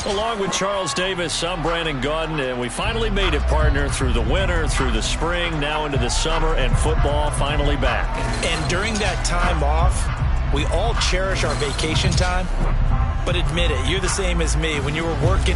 Along with Charles Davis, I'm Brandon Gaudin, and we finally made it, partner, through the winter, through the spring, now into the summer, and football finally back. And during that time off, we all cherish our vacation time, but admit it, you're the same as me. When you were working...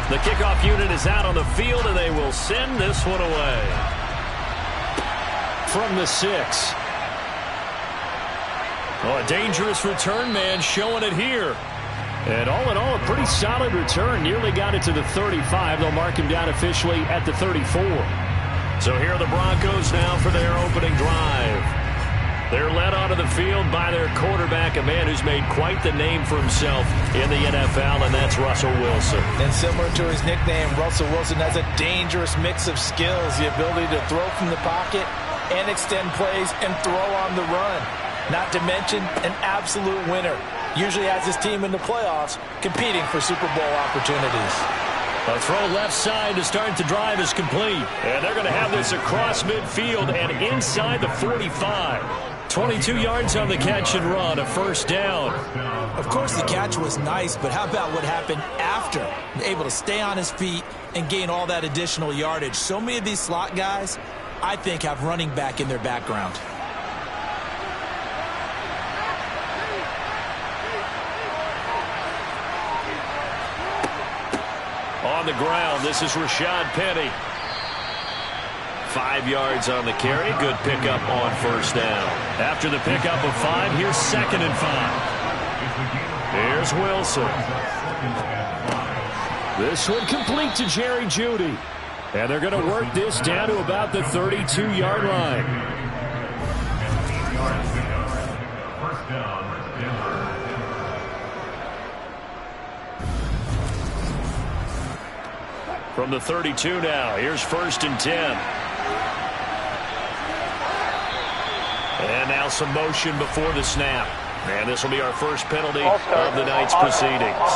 The kickoff unit is out on the field, and they will send this one away. From the 6. Oh, a dangerous return man showing it here. And all in all, a pretty solid return. Nearly got it to the 35. They'll mark him down officially at the 34. So here are the Broncos now for their opening drive. They're led onto the field by their quarterback, a man who's made quite the name for himself in the NFL, and that's Russell Wilson. And similar to his nickname, Russell Wilson has a dangerous mix of skills, the ability to throw from the pocket and extend plays and throw on the run. Not to mention an absolute winner. Usually has his team in the playoffs competing for Super Bowl opportunities. A throw left side to start the drive is complete. And they're going to have this across midfield and inside the 45. 22 yards on the catch and run, a first down. Of course, the catch was nice, but how about what happened after? Able to stay on his feet and gain all that additional yardage. So many of these slot guys, I think, have running back in their background. On the ground, this is Rashad Penny. 5 yards on the carry. Good pickup on first down. After the pickup of 5, here's 2nd and 5. Here's Wilson. This one complete to Jerry Jeudy. And they're going to work this down to about the 32-yard line. From the 32 now, here's 1st and 10. And now some motion before the snap. And this will be our first penalty of the night's proceedings.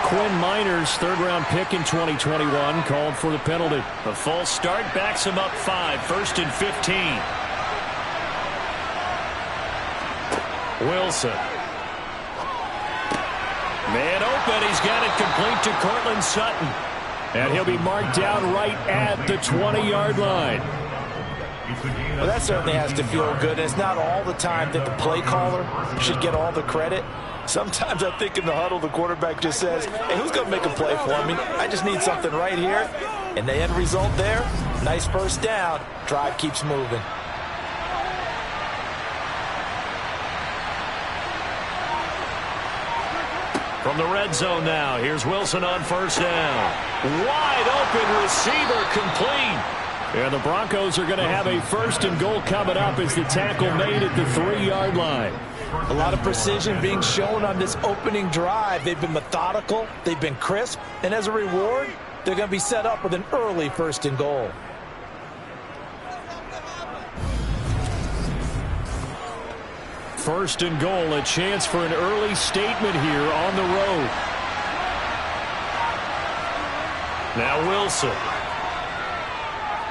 Quinn Miners, 3rd-round pick in 2021, called for the penalty. A false start backs him up 5, 1st and 15. Wilson. Man open, he's got it complete to Cortland Sutton. And he'll be marked down right at the 20-yard line. Well, that certainly has to feel good. It's not all the time that the play caller should get all the credit. Sometimes I think in the huddle, the quarterback just says, hey, who's going to make a play for me? I just need something right here. And the end result there, nice first down. Drive keeps moving. From the red zone now, here's Wilson on first down. Wide open receiver, complete. And the Broncos are going to have a 1st and goal coming up as the tackle made at the 3-yard line. A lot of precision being shown on this opening drive. They've been methodical, they've been crisp, and as a reward, they're going to be set up with an early 1st and goal. First and goal, a chance for an early statement here on the road. Now Wilson.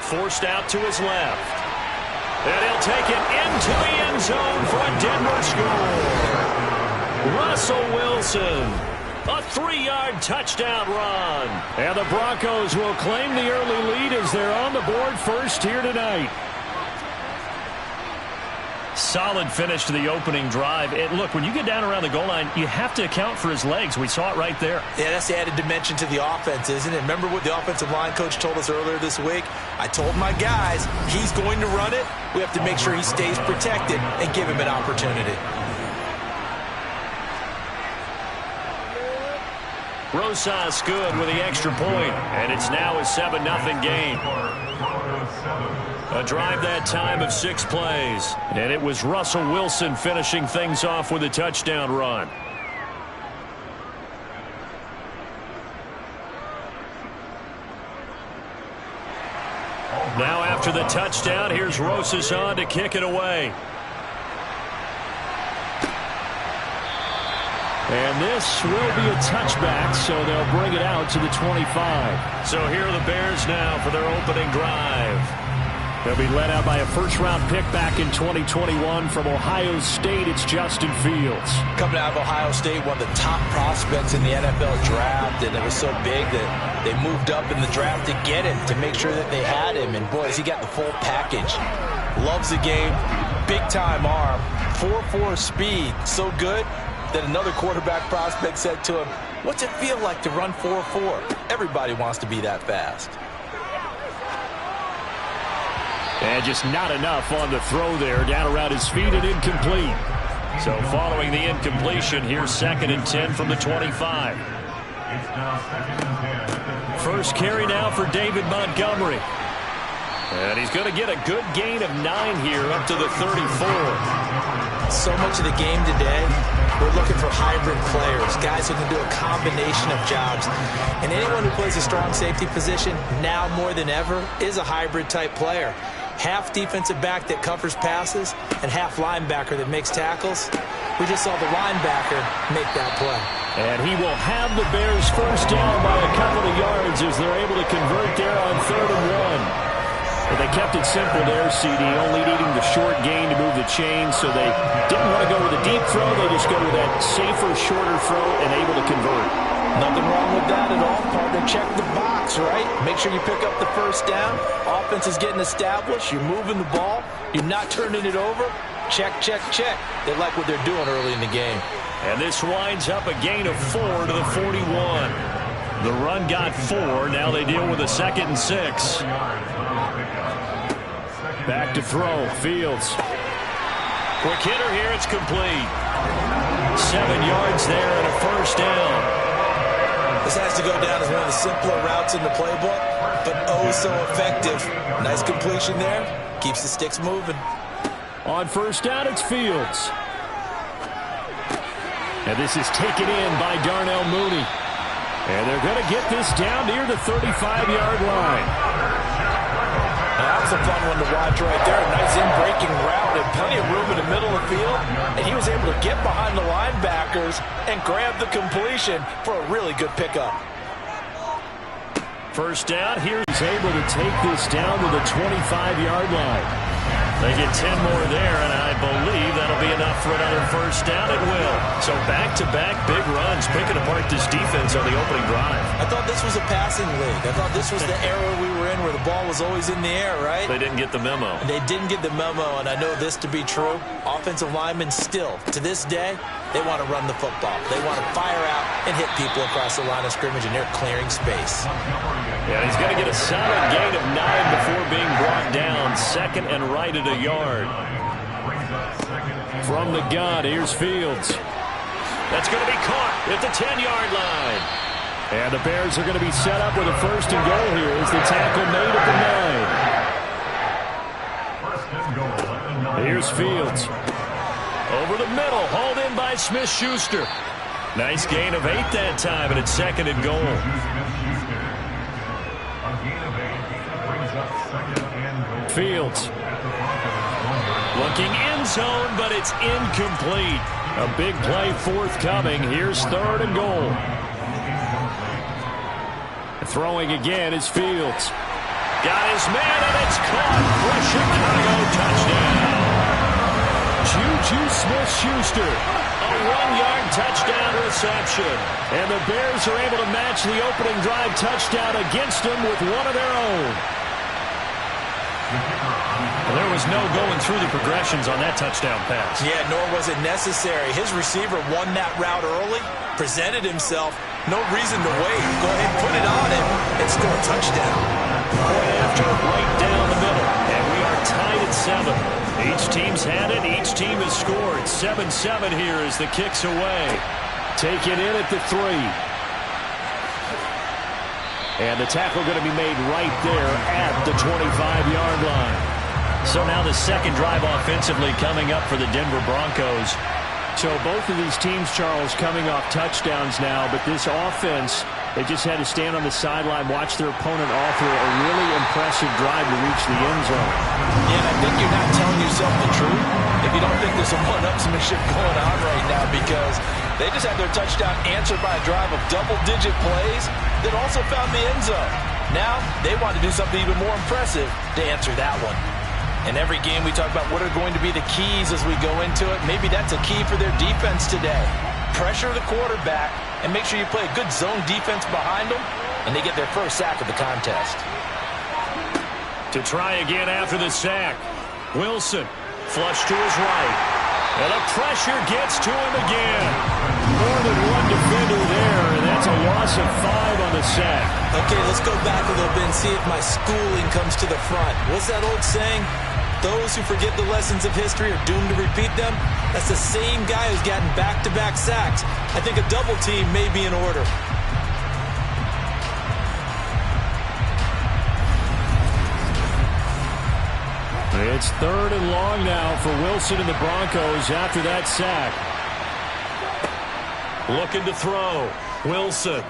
Forced out to his left. And he'll take it into the end zone for a Denver score. Russell Wilson. A 3-yard touchdown run. And the Broncos will claim the early lead as they're on the board first here tonight. Solid finish to the opening drive. And look, when you get down around the goal line, you have to account for his legs. We saw it right there. Yeah, that's the added dimension to the offense, isn't it? Remember what the offensive line coach told us earlier this week? I told my guys, he's going to run it. We have to make sure he stays protected and give him an opportunity. Rosas good with the extra point, and it's now a 7-0 game. A drive that time of 6 plays, and it was Russell Wilson finishing things off with a touchdown run. Now after the touchdown, here's Rosas on to kick it away. And this will be a touchback, so they'll bring it out to the 25. So here are the Bears now for their opening drive. They'll be led out by a first-round pick back in 2021 from Ohio State. It's Justin Fields. Coming out of Ohio State, one of the top prospects in the NFL draft, and it was so big that they moved up in the draft to get him, to make sure that they had him. And, boys, he got the full package. Loves the game, big-time arm, 4.4 speed, so good that another quarterback prospect said to him, what's it feel like to run 4.4? Everybody wants to be that fast. And just not enough on the throw there, down around his feet and incomplete. So following the incompletion, here's 2nd and 10 from the 25. First carry now for David Montgomery. And he's going to get a good gain of 9 here up to the 34. So much of the game today, we're looking for hybrid players, guys who can do a combination of jobs. And anyone who plays a strong safety position, now more than ever, is a hybrid type player. Half defensive back that covers passes and half linebacker that makes tackles. We just saw the linebacker make that play. And he will have the Bears first down by a couple of yards as they're able to convert there on 3rd and 1. But they kept it simple there, CD, only needing the short gain to move the chain, so they didn't want to go with a deep throw. They just go with that safer, shorter throw and able to convert. Nothing wrong with that at all, partner. Check the box, right? Make sure you pick up the first down. Offense is getting established. You're moving the ball. You're not turning it over. Check, check, check. They like what they're doing early in the game. And this winds up a gain of 4 to the 41. The run got 4. Now they deal with a 2nd and 6. Back to throw. Fields. Quick hitter here. It's complete. 7 yards there and a first down. This has to go down as one of the simpler routes in the playbook, but oh so effective. Nice completion there. Keeps the sticks moving. On first down, it's Fields. And this is taken in by Darnell Mooney. And they're going to get this down near the 35-yard line. That was a fun one to watch right there. A nice in-breaking route and plenty of room in the middle of the field. And he was able to get behind the linebackers and grab the completion for a really good pickup. First down. Here he's able to take this down to the 25-yard line. They get 10 more there, and I believe that'll be enough for another first down. It will. So back-to-back big runs, picking apart this defense on the opening drive. I thought this was a passing league. I thought this was the era we were in where the ball was always in the air, right? They didn't get the memo. They didn't get the memo, and I know this to be true. Offensive linemen still, to this day, they want to run the football. They want to fire out and hit people across the line of scrimmage, and they're clearing space. Yeah, he's going to get a solid gain of 9 before being brought down. Second and right at a yard. From the gun, here's Fields. That's going to be caught at the 10-yard line. And the Bears are going to be set up with a first and goal here as the tackle made at the 9. Here's Fields. Over the middle, hauled in by Smith-Schuster. Nice gain of 8 that time, and it's second and goal. Fields. Looking end zone, but it's incomplete. A big play forthcoming. Here's third and goal. Throwing again is Fields. Got his man, and it's caught for a Chicago touchdown. Juju Smith-Schuster, a 1-yard touchdown reception. And the Bears are able to match the opening drive touchdown against them with one of their own. There was no going through the progressions on that touchdown pass. Yeah, nor was it necessary. His receiver won that route early, presented himself. No reason to wait. Go ahead, put it on him, and score a touchdown. Point after, right down the middle. And we are tied at 7. Each team's had it. Each team has scored. 7-7 here as the kick's away. Take it in at the 3. And the tackle going to be made right there at the 25-yard line. So now the second drive offensively coming up for the Denver Broncos. So both of these teams, Charles, coming off touchdowns now, but this offense, they just had to stand on the sideline, watch their opponent offer a really impressive drive to reach the end zone. Yeah, and I think you're not telling yourself the truth if you don't think there's a one-upsmanship going on right now, because they just had their touchdown answered by a drive of double-digit plays that also found the end zone. Now they want to do something even more impressive to answer that one. In every game, we talk about what are going to be the keys as we go into it. Maybe that's a key for their defense today. Pressure the quarterback and make sure you play a good zone defense behind them, and they get their first sack of the contest. To try again after the sack, Wilson flush to his right. And the pressure gets to him again. More than one defender there, and that's a loss of 5 on the sack. Okay, let's go back a little bit and see if my schooling comes to the front. What's that old saying? Those who forget the lessons of history are doomed to repeat them. That's the same guy who's gotten back-to-back sacks. I think a double team may be in order. It's third and long now for Wilson and the Broncos after that sack. Looking to throw. Wilson.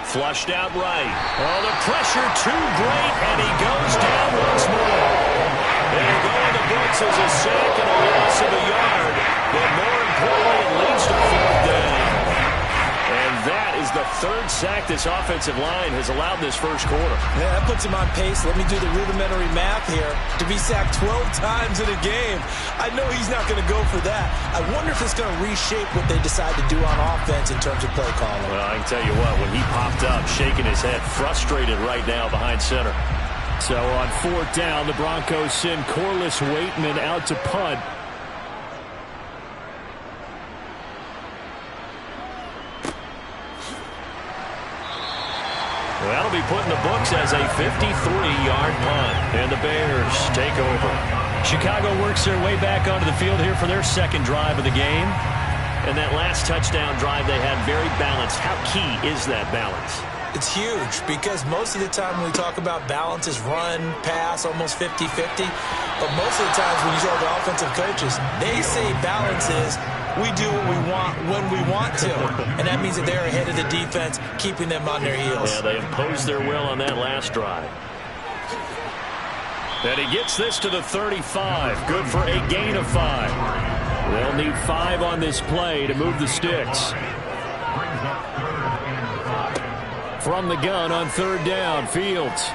Flushed out right. Oh, the pressure too great, and he goes down once more. They'll go in the books as a sack and a loss of a yard. But more importantly, it leads to fourth down. And that is the third sack this offensive line has allowed this first quarter. Yeah, that puts him on pace. Let me do the rudimentary math here. To be sacked 12 times in a game, I know he's not going to go for that. I wonder if it's going to reshape what they decide to do on offense in terms of play calling. Well, I can tell you what, when he popped up, shaking his head, frustrated right now behind center. So on fourth down, the Broncos send Corliss Waitman out to punt. That'll be put in the books as a 53-yard punt. And the Bears take over. Chicago works their way back onto the field here for their second drive of the game. And that last touchdown drive they had very balanced. How key is that balance? It's huge, because most of the time when we talk about balance is run, pass, almost 50-50. But most of the times when you talk to offensive coaches, they say balance is we do what we want when we want to. And that means that they're ahead of the defense, keeping them on their heels. Yeah, they imposed their will on that last drive. And he gets this to the 35. Good for a gain of 5. They'll need 5 on this play to move the sticks. From the gun on third down, Fields.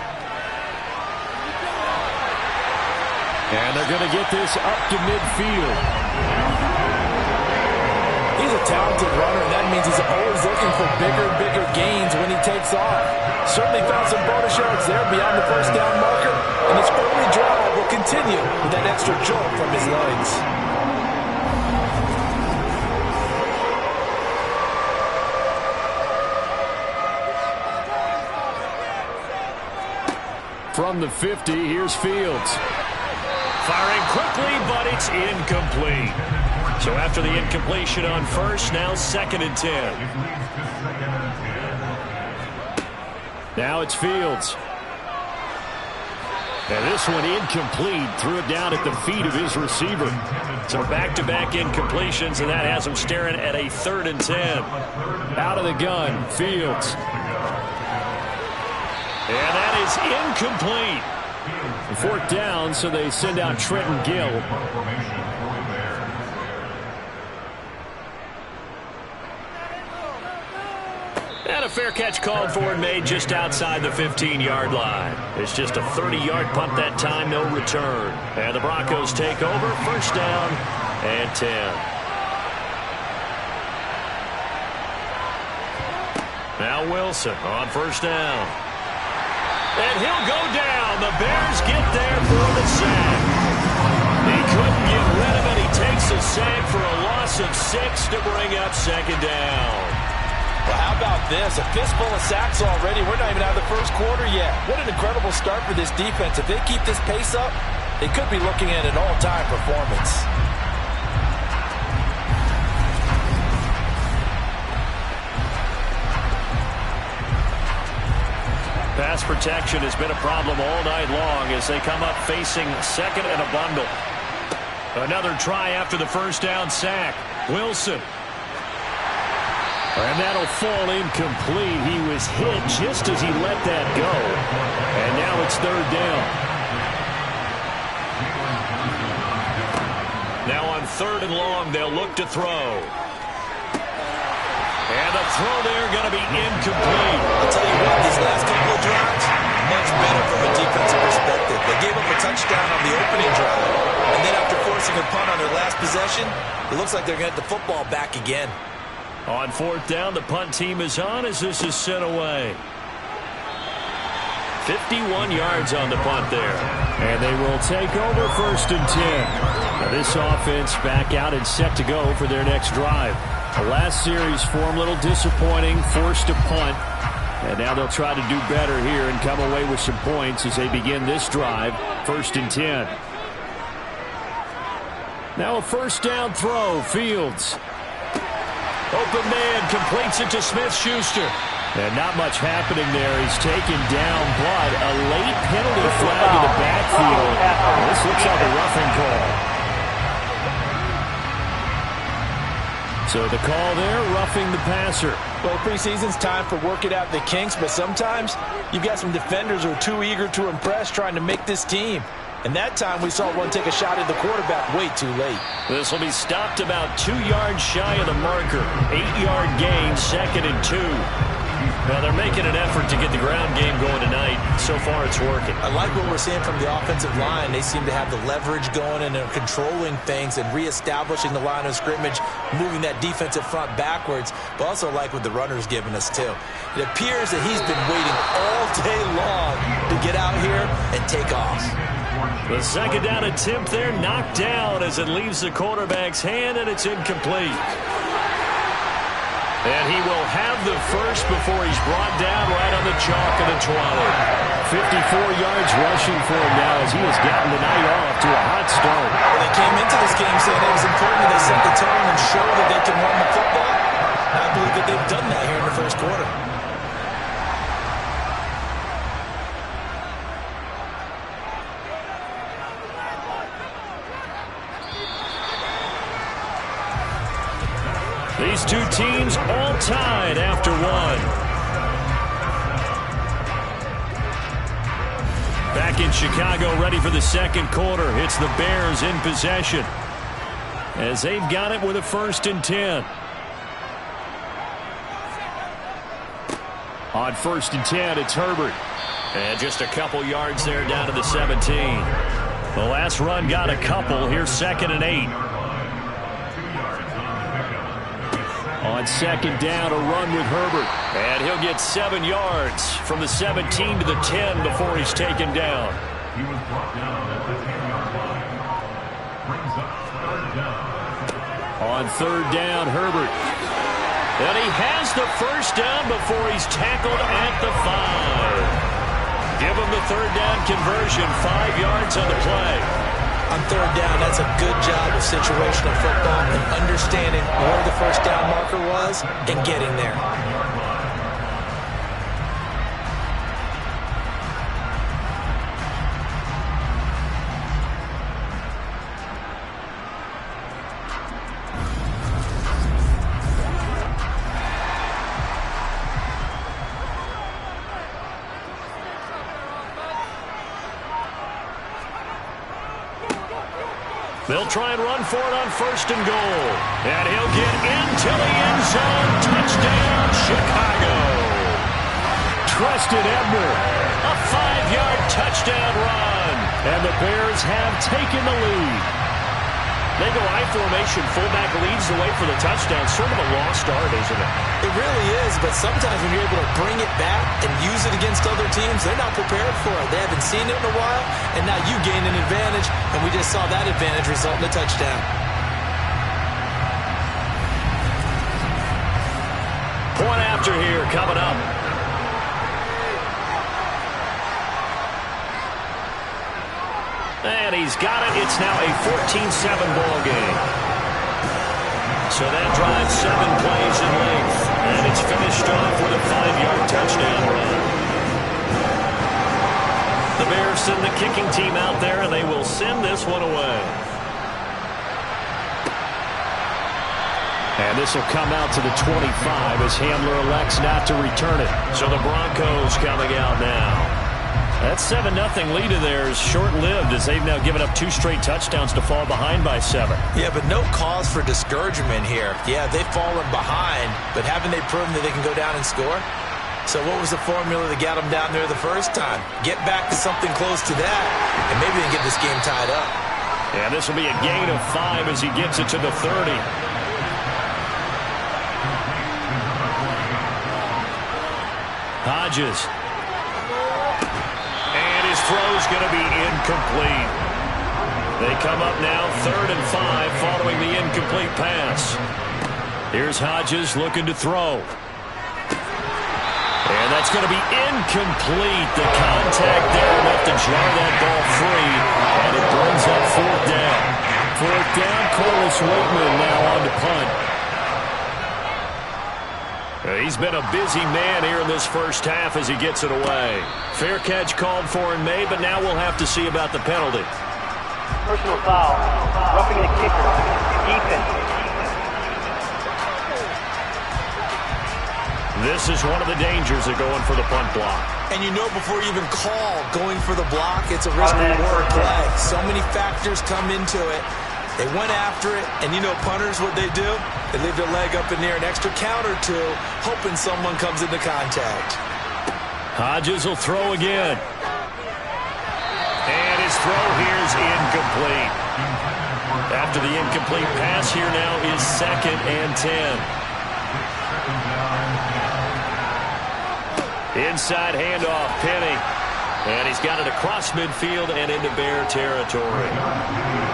And they're going to get this up to midfield. He's a talented runner, and that means he's always looking for bigger and bigger gains when he takes off. Certainly found some bonus yards there beyond the first down marker, and his early drive will continue with that extra jolt from his legs. From the 50, here's Fields. Firing quickly, but it's incomplete. So after the incompletion on first, now 2nd and 10. Now it's Fields. And this one incomplete. Threw it down at the feet of his receiver. So back-to-back incompletions, and that has him staring at a 3rd and 10. Out of the gun, Fields. And that is incomplete. 4th down, so they send out Trenton Gill. And a fair catch called for and made just outside the 15-yard line. It's just a 30-yard punt that time, no return. And the Broncos take over, 1st down and 10. Now Wilson on 1st down. And he'll go down. The Bears get there for the sack. He couldn't get rid of it. He takes a sack for a loss of 6 to bring up 2nd down. Well, how about this? A fistful of sacks already. We're not even out of the first quarter yet. What an incredible start for this defense. If they keep this pace up, they could be looking at an all-time performance. Pass protection has been a problem all night long as they come up facing 2nd and a bundle. Another try after the 1st down sack. Wilson. And that'll fall incomplete. He was hit just as he let that go. And now it's 3rd down. Now on 3rd and long, they'll look to throw. And the throw there going to be incomplete. I'll tell you what, these last couple of drives, much better from a defensive perspective. They gave up a touchdown on the opening drive, and then after forcing a punt on their last possession, it looks like they're going to get the football back again. On 4th down, the punt team is on as this is sent away. 51 yards on the punt there. And they will take over 1st and 10. Now this offense back out and set to go for their next drive. The last series for them, a little disappointing, forced a punt. And now they'll try to do better here and come away with some points as they begin this drive, 1st and 10. Now a 1st down throw, Fields. Open man completes it to Smith-Schuster. And not much happening there. He's taken down, but a late penalty flag in the backfield. This looks like a roughing call. So the call there, roughing the passer. Well, preseason's time for working out the kinks, but sometimes you've got some defenders who are too eager to impress trying to make this team. And that time we saw one take a shot at the quarterback way too late. This will be stopped about 2 yards shy of the marker. 8-yard gain, 2nd and 2. Now they're making an effort to get the ground game going tonight. So far it's working. I like what we're seeing from the offensive line. They seem to have the leverage going and they're controlling things and reestablishing the line of scrimmage, moving that defensive front backwards, but also like what the runner's giving us too. It appears that he's been waiting all day long to get out here and take off. The 2nd down attempt there knocked down as it leaves the quarterback's hand and it's incomplete. And he will have the first before he's brought down right on the chalk of the 20. 54 yards rushing for him now as he has gotten the night off to a hot start. Well, they came into this game saying it was important that they set the tone and show that they can run the football. I believe that they've done that here in the first quarter. These two teams all tied after one. Back in Chicago, ready for the 2nd quarter. It's the Bears in possession as they've got it with a 1st and 10. On 1st and 10, it's Herbert. And just a couple yards there down to the 17. The last run got a couple. Here's 2nd and 8. On 2nd down, a run with Herbert. And he'll get 7 yards from the 17 to the 10 before he's taken down. On 3rd down, Herbert. And he has the first down before he's tackled at the 5. Give him the 3rd down conversion, 5 yards on the play. On 3rd down, that's a good job of situational football and understanding where the first down marker was and getting there. They'll try and run for it on 1st and goal. And he'll get into the end zone. Touchdown, Chicago. Trusted Ebner. A 5-yard touchdown run. And the Bears have taken the lead. They go I formation. Fullback leads the way for the touchdown. Sort of a lost art, isn't it? It really is, but sometimes when you're able to bring it back and use it against other teams, they're not prepared for it. They haven't seen it in a while, and now you gain an advantage, and we just saw that advantage result in a touchdown. Point after here coming up. And he's got it. It's now a 14-7 ball game. So that drives 7 plays in length. And it's finished off with a 5-yard touchdown run. The Bears send the kicking team out there, and they will send this one away. And this will come out to the 25 as Hamler elects not to return it. So the Broncos coming out now. That 7-0 lead of theirs short-lived as they've now given up 2 straight touchdowns to fall behind by 7. Yeah, but no cause for discouragement here. Yeah, they've fallen behind, but haven't they proven that they can go down and score? So what was the formula that got them down there the first time? Get back to something close to that, and maybe they can get this game tied up. And this will be a gain of 5 as he gets it to the 30. Hodges. Throw's going to be incomplete. They come up now 3rd and 5 following the incomplete pass. Here's Hodges looking to throw. And that's going to be incomplete. The contact there enough to jar that ball free. And it brings up 4th down. 4th down, Corliss Waitman now on to punt. He's been a busy man here in this first half as he gets it away. Fair catch called for in May, but now we'll have to see about the penalty. Personal foul. Roughing the kicker. Defense. This is one of the dangers of going for the punt block. And you know before you even call going for the block, it's a risk-reward play. So many factors come into it. They went after it, and you know punters, what they do? They leave their leg up in the air an extra count or two, hoping someone comes into contact. Hodges will throw again. And his throw here is incomplete. After the incomplete pass, here now is 2nd and 10. Inside handoff, Penny. And he's got it across midfield and into Bear territory.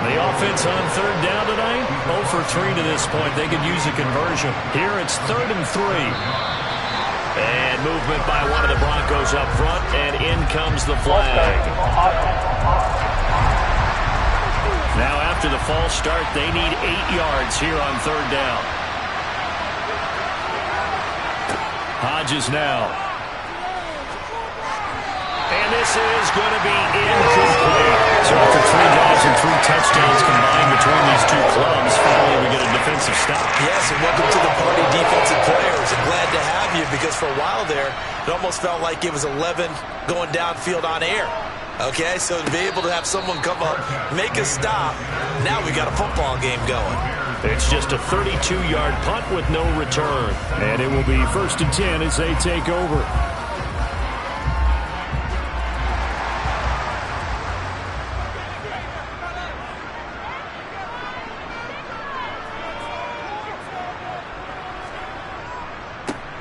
The offense on 3rd down tonight, 0 for 3 to this point. They could use a conversion. Here it's 3rd and 3. And movement by one of the Broncos up front, and in comes the flag. Now after the false start, they need 8 yards here on 3rd down. Hodges now. And this is going to be incomplete. So after 3 drives and 3 touchdowns combined between these two clubs, finally we get a defensive stop. Yes, and welcome to the party, defensive players. I'm glad to have you because for a while there, it almost felt like it was 11 going downfield on air. Okay, so to be able to have someone come up, make a stop, now we got a football game going. It's just a 32-yard punt with no return. And it will be 1st and 10 as they take over.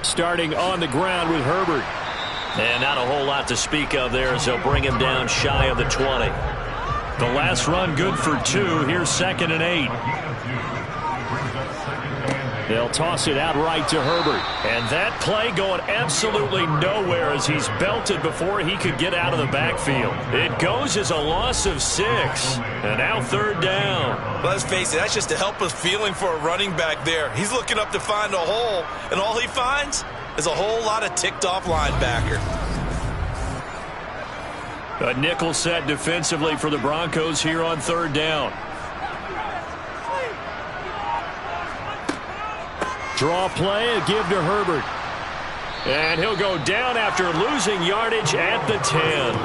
starting on the ground with Herbert. And not a whole lot to speak of there as they'll bring him down shy of the 20. The last run good for 2. Here's 2nd and 8. They'll toss it out right to Herbert. And that play going absolutely nowhere as he's belted before he could get out of the backfield. It goes as a loss of 6. And now 3rd down. Well, let's face it, that's just a helpless feeling for a running back there. He's looking up to find a hole, and all he finds is a whole lot of ticked-off linebacker. A nickel set defensively for the Broncos here on 3rd down. Draw play and give to Herbert. And he'll go down after losing yardage at the 10.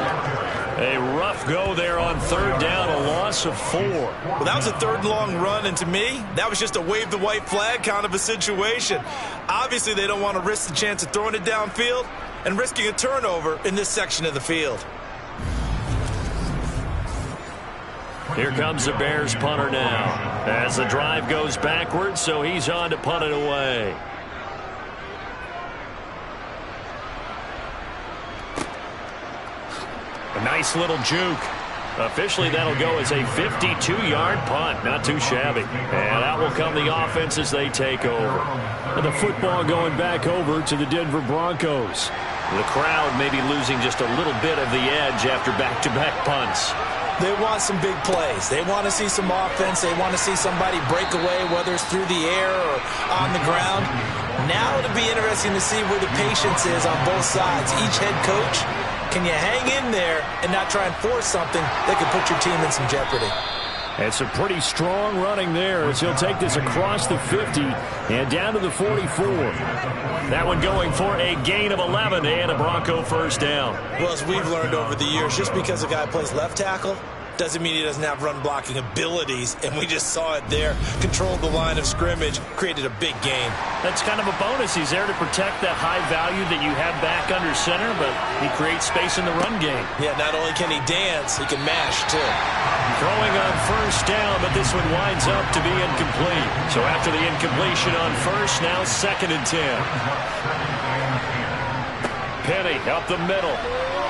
A rough go there on 3rd down, a loss of 4. Well, that was a 3rd and long run, and to me, that was just a wave the white flag kind of a situation. Obviously, they don't want to risk the chance of throwing it downfield and risking a turnover in this section of the field. Here comes the Bears punter now as the drive goes backwards, so he's on to punt it away. A nice little juke. Officially, that'll go as a 52-yard punt. Not too shabby. And out will come the offense as they take over. And the football going back over to the Denver Broncos. The crowd may be losing just a little bit of the edge after back-to-back punts. They want some big plays. They want to see some offense. They want to see somebody break away, whether it's through the air or on the ground. Now it'll be interesting to see where the patience is on both sides. Each head coach, can you hang in there and not try and force something that could put your team in some jeopardy? And some pretty strong running there as he'll take this across the 50 and down to the 44. That one going for a gain of 11 and a Bronco 1st down. Well, as we've learned over the years, just because a guy plays left tackle doesn't mean he doesn't have run blocking abilities, and we just saw it there. Controlled the line of scrimmage, created a big gain. That's kind of a bonus. He's there to protect that high value that you have back under center, but he creates space in the run game. Yeah, not only can he dance, he can mash too. Throwing on 1st down, but this one winds up to be incomplete. So after the incompletion on 1st, now 2nd and 10. Penny up the middle.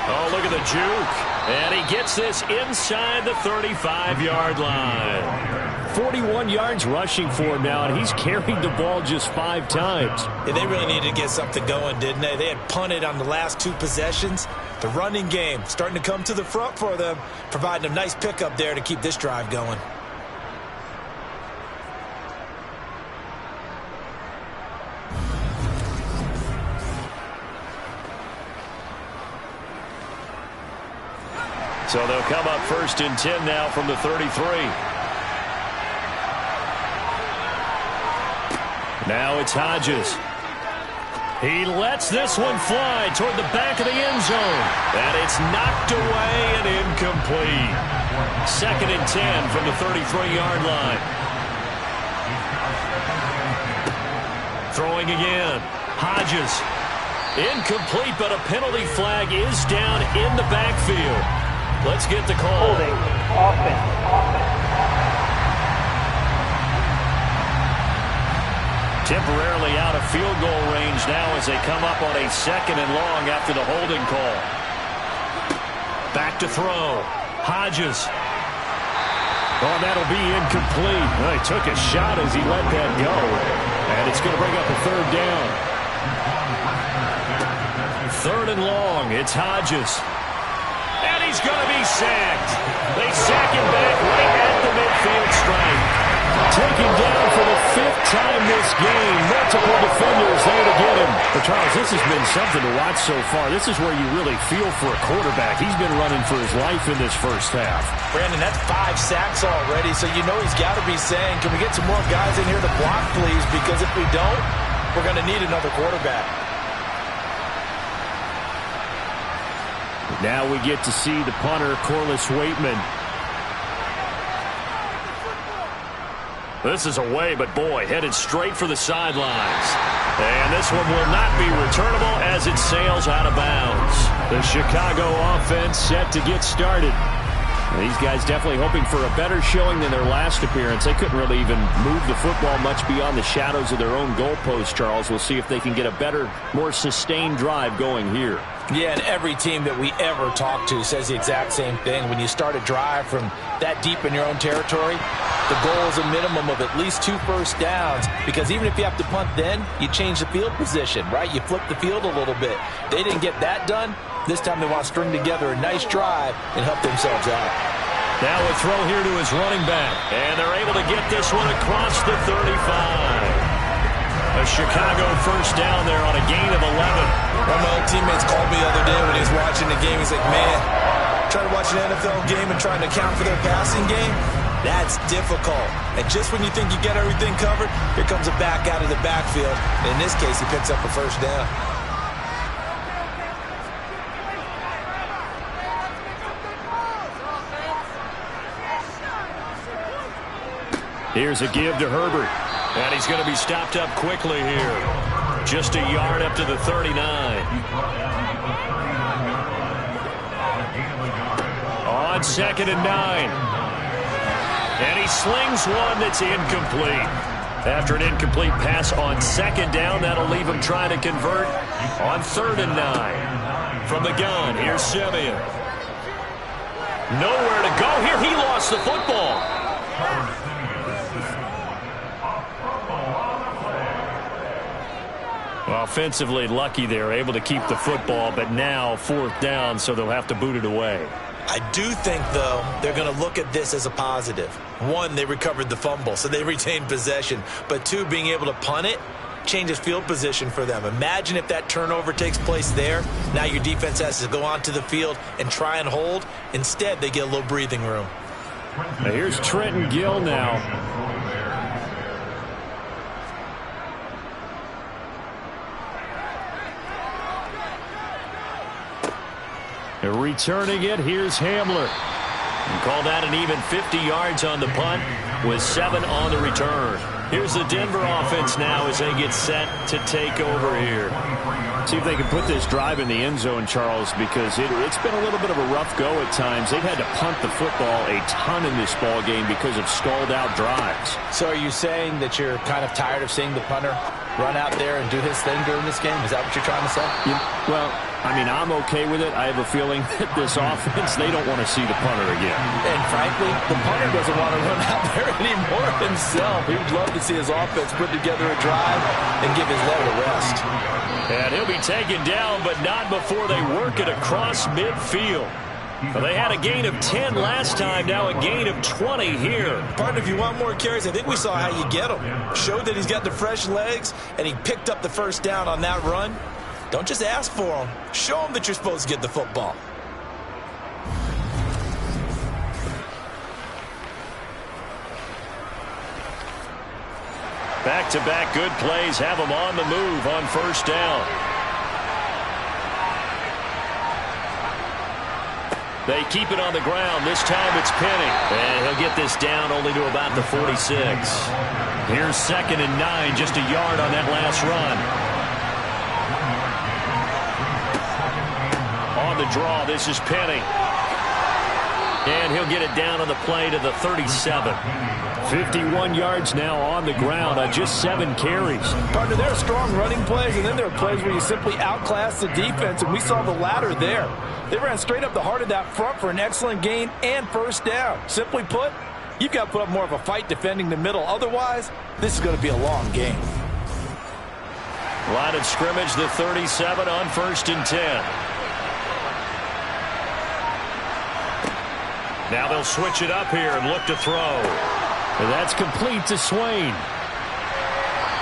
Oh, look at the juke. And he gets this inside the 35-yard line. 41 yards rushing for him now, and he's carried the ball just 5 times. Yeah, they really needed to get something going, didn't they? They had punted on the last 2 possessions. The running game starting to come to the front for them, providing a nice pickup there to keep this drive going. So they'll come up 1st and 10 now from the 33. Now it's Hodges. He lets this one fly toward the back of the end zone. And it's knocked away and incomplete. 2nd and 10 from the 33-yard line. Throwing again. Hodges. Incomplete, but a penalty flag is down in the backfield. Let's get the call. Holding. Offense. Temporarily out of field goal range now as they come up on a 2nd and long after the holding call. Back to throw. Hodges. Oh, that'll be incomplete. Well, he took a shot as he let that go. And it's going to bring up a 3rd down. 3rd and long. It's Hodges. And he's going to be sacked. They sack him back right at the midfield stripe. Taken down for the 5th time this game. Multiple defenders there to get him. But Charles, this has been something to watch so far. This is where you really feel for a quarterback. He's been running for his life in this 1st half. Brandon, that's 5 sacks already, so you know he's got to be saying, can we get some more guys in here to block, please? Because if we don't, we're going to need another quarterback. Now we get to see the punter, Corliss Waitman. This is away, but boy, headed straight for the sidelines. And this one will not be returnable as it sails out of bounds. The Chicago offense set to get started. These guys definitely hoping for a better showing than their last appearance. They couldn't really even move the football much beyond the shadows of their own goalpost, Charles. We'll see if they can get a better, more sustained drive going here. Yeah, and every team that we ever talk to says the exact same thing. When you start a drive from that deep in your own territory, the goal is a minimum of at least 2 first downs, because even if you have to punt then, you change the field position, right? You flip the field a little bit. They didn't get that done. This time they want to string together a nice drive and help themselves out. Now a throw here to his running back. And they're able to get this one across the 35. A Chicago first down there on a gain of 11. One of my old teammates called me the other day when he was watching the game. He's like, man, trying to watch an NFL game and trying to account for their passing game, that's difficult. And just when you think you get everything covered, here comes a back out of the backfield. And in this case, he picks up a first down. Here's a give to Herbert. And he's going to be stopped up quickly here. Just a yard up to the 39. On 2nd and 9. And he slings one that's incomplete. After an incomplete pass on 2nd down, that'll leave him trying to convert on 3rd and 9. From the gun, here's Simeon. Nowhere to go here. He lost the football. Offensively lucky they're able to keep the football, but now 4th down, so they'll have to boot it away. I do think, though, they're going to look at this as a positive. 1, they recovered the fumble, so they retained possession. But 2, being able to punt it changes field position for them. Imagine if that turnover takes place there. Now your defense has to go onto the field and try and hold. Instead, they get a little breathing room. Now here's Trenton Gill now. Returning it, here's Hamler. And call that an even 50 yards on the punt with 7 on the return. Here's the Denver offense now as they get set to take over here. See if they can put this drive in the end zone, Charles, because it's been a little bit of a rough go at times. They've had to punt the football a ton in this ball game because of stalled out drives. So are you saying that you're kind of tired of seeing the punter run out there and do his thing during this game? Is that what you're trying to say? Well, I mean, I'm okay with it. I have a feeling that this offense, they don't want to see the punter again. And frankly, the punter doesn't want to run out there anymore himself. He would love to see his offense put together a drive and give his leg a rest. And he'll be taken down, but not before they work it across midfield. Well, they had a gain of 10 last time, now a gain of 20 here. Partner, if you want more carries, I think we saw how you get him. Showed that he's got the fresh legs, and he picked up the first down on that run. Don't just ask for him. Show him that you're supposed to get the football. Back-to-back good plays have him on the move on first down. They keep it on the ground. This time it's Penny. And he'll get this down only to about the 46. Here's 2nd and 9, just a yard on that last run. On the draw, this is Penny. And he'll get it down on the play to the 37. 51 yards now on the ground on just 7 carries. Partner, there are strong running plays, and then there are plays where you simply outclass the defense, and we saw the latter there. They ran straight up the heart of that front for an excellent gain and first down. Simply put, you've got to put up more of a fight defending the middle. Otherwise, this is going to be a long game. Line of scrimmage, the 37 on 1st and 10. Now they'll switch it up here and look to throw. And that's complete to Swain.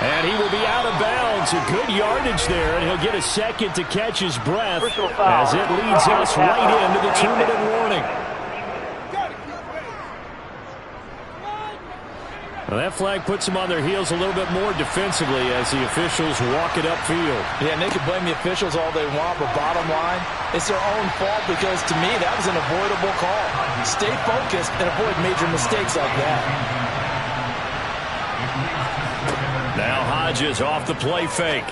And he will be out of bounds. A good yardage there, and he'll get a second to catch his breath as it leads us right into the 2-minute warning. Well, that flag puts them on their heels a little bit more defensively as the officials walk it upfield. Yeah, and they can blame the officials all they want, but bottom line, it's their own fault because, to me, that was an avoidable call. Stay focused and avoid major mistakes like that. Now Hodges off the play fake.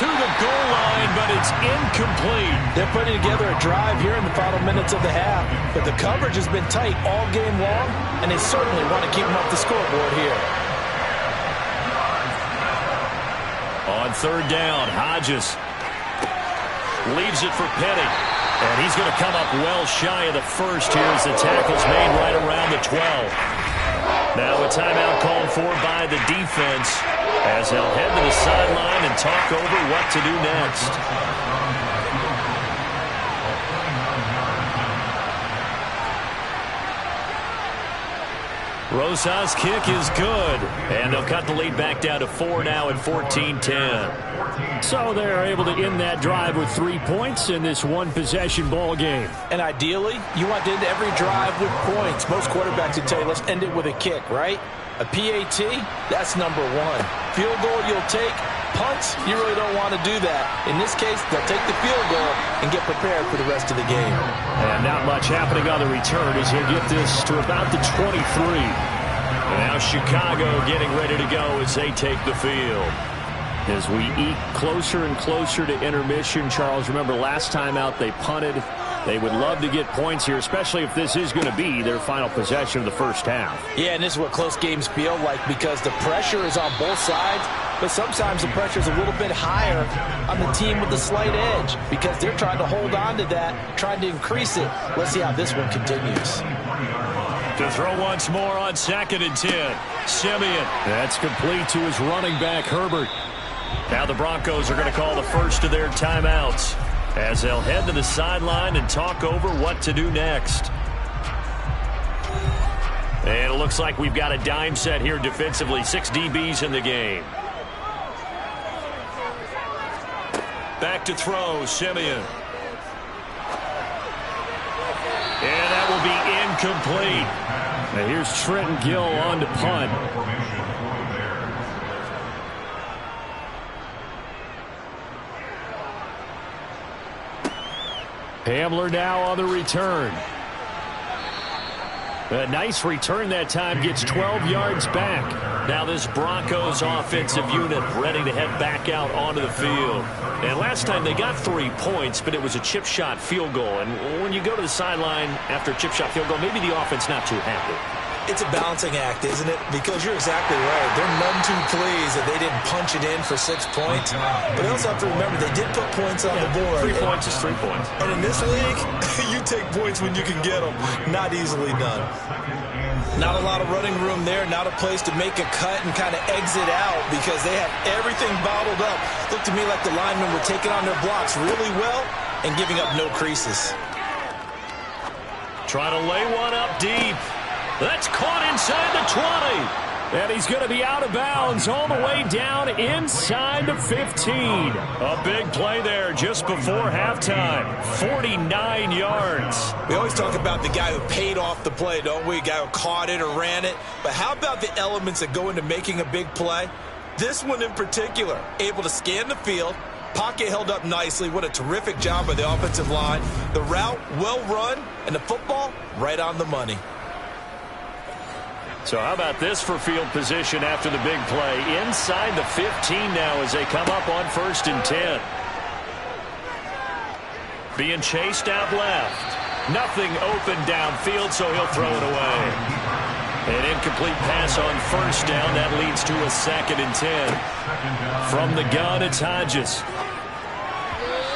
to the goal line, but it's incomplete. They're putting together a drive here in the final minutes of the half, but the coverage has been tight all game long, and they certainly want to keep them off the scoreboard here. On third down, Hodges leaves it for Penny. And he's going to come up well shy of the first here as the tackle's made right around the 12. Now a timeout called for by the defense as they'll head to the sideline and talk over what to do next. Rosas' kick is good, and they'll cut the lead back down to 4 now at 14-10. So they're able to end that drive with 3 points in this one-possession ball game. And ideally, you want to end every drive with points. Most quarterbacks would tell you, let's end it with a kick, right? A PAT, that's number one. Field goal you'll take. Punts, you really don't want to do that. In this case, they'll take the field goal and get prepared for the rest of the game. And not much happening on the return as he'll get this to about the 23. And now Chicago getting ready to go as they take the field. As we eke closer and closer to intermission, Charles, remember last time out they punted. They would love to get points here, especially if this is going to be their final possession of the first half. Yeah, and this is what close games feel like because the pressure is on both sides, but sometimes the pressure is a little bit higher on the team with the slight edge because they're trying to hold on to that, trying to increase it. Let's see how this one continues. To throw once more on 2nd and 10. Simeon. That's complete to his running back, Herbert. Now the Broncos are going to call the first of their timeouts as they'll head to the sideline and talk over what to do next. And it looks like we've got a dime set here defensively. 6 DBs in the game. Back to throw, Simeon. And that will be incomplete. Now here's Trenton Gill on to punt. Hamler now on the return. A nice return that time, gets 12 yards back. Now this Broncos offensive unit ready to head back out onto the field. And last time they got 3 points, but it was a chip shot field goal. And when you go to the sideline after a chip shot field goal, maybe the offense not too happy. It's a balancing act, isn't it? Because you're exactly right. They're none too pleased that they didn't punch it in for 6 points. But they also have to remember they did put points on the board. 3 points is 3 points. And in this league, you take points when you can get them. Not easily done. Not a lot of running room there. Not a place to make a cut and kind of exit out because they have everything bottled up. Looked to me like the linemen were taking on their blocks really well and giving up no creases. Trying to lay one up deep. That's caught inside the 20. And he's going to be out of bounds all the way down inside the 15. A big play there just before halftime. 49 yards. We always talk about the guy who paid off the play, don't we? The guy who caught it or ran it. But how about the elements that go into making a big play? This one in particular, able to scan the field. Pocket held up nicely. What a terrific job by the offensive line. The route, well run, and the football, right on the money. So how about this for field position after the big play? Inside the 15 now as they come up on 1st and 10. Being chased out left. Nothing open downfield, so he'll throw it away. An incomplete pass on 1st down. That leads to a 2nd and 10. From the gun, it's Hodges.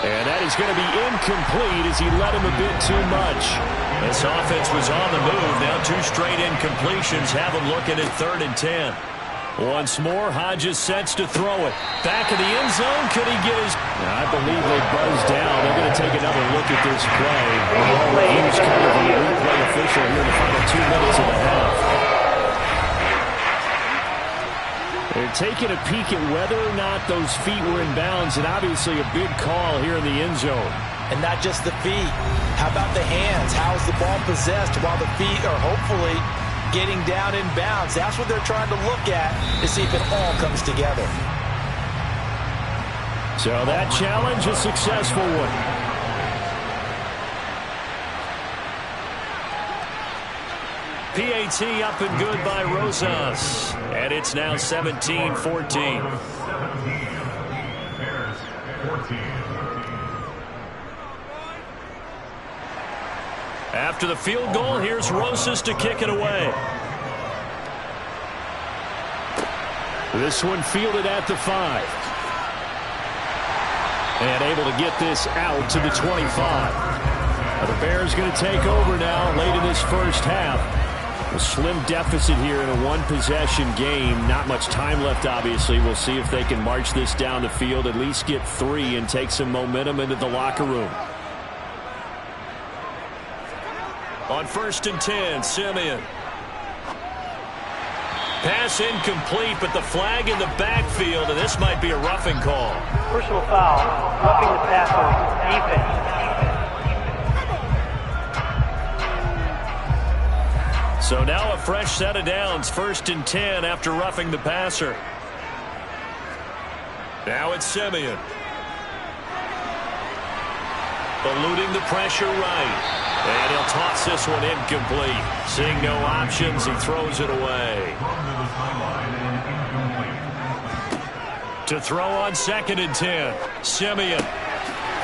And that is going to be incomplete as he led him a bit too much. This offense was on the move. Now 2 straight incompletions have him looking at 3rd and 10. Once more, Hodges sets to throw it. Back of the end zone. Could he get his... I believe they buzzed down. They're going to take another look at this play. He's kind of the replay official here in the final 2 minutes of the half. They're taking a peek at whether or not those feet were in bounds, and obviously a big call here in the end zone. And not just the feet. How about the hands? How is the ball possessed while the feet are hopefully getting down in bounds? That's what they're trying to look at to see if it all comes together. So that challenge, a successful one. PAT up and good by Rosas. And it's now 17-14. After the field goal, here's Rosas to kick it away. This one fielded at the 5. And able to get this out to the 25. The Bears going to take over now late in this first half. A slim deficit here in a one-possession game. Not much time left, obviously. We'll see if they can march this down the field, at least get 3 and take some momentum into the locker room. On 1st and 10, Simeon. Pass incomplete, but the flag in the backfield, and this might be a roughing call. Personal foul, roughing the passer, defense. So now a fresh set of downs, 1st and 10 after roughing the passer. Now it's Simeon. Eluding the pressure right. And he'll toss this one incomplete. Seeing no options, he throws it away. To throw on 2nd and 10, Simeon.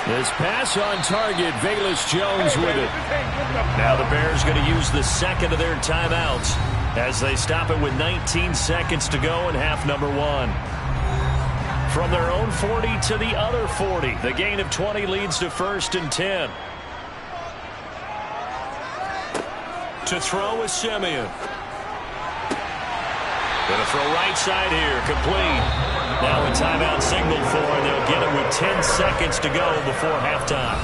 This pass on target, Velus-Jones with it. Now the Bears going to use the second of their timeouts as they stop it with 19 seconds to go in half number 1. From their own 40 to the other 40. The gain of 20 leads to 1st and 10. To throw is Simeon. Going to throw right side here, complete. Now a timeout signal for, and they'll get it with 10 seconds to go before halftime.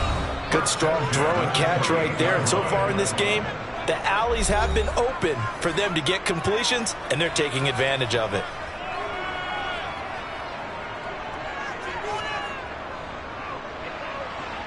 Good strong throw and catch right there. And so far in this game, the alleys have been open for them to get completions, and they're taking advantage of it.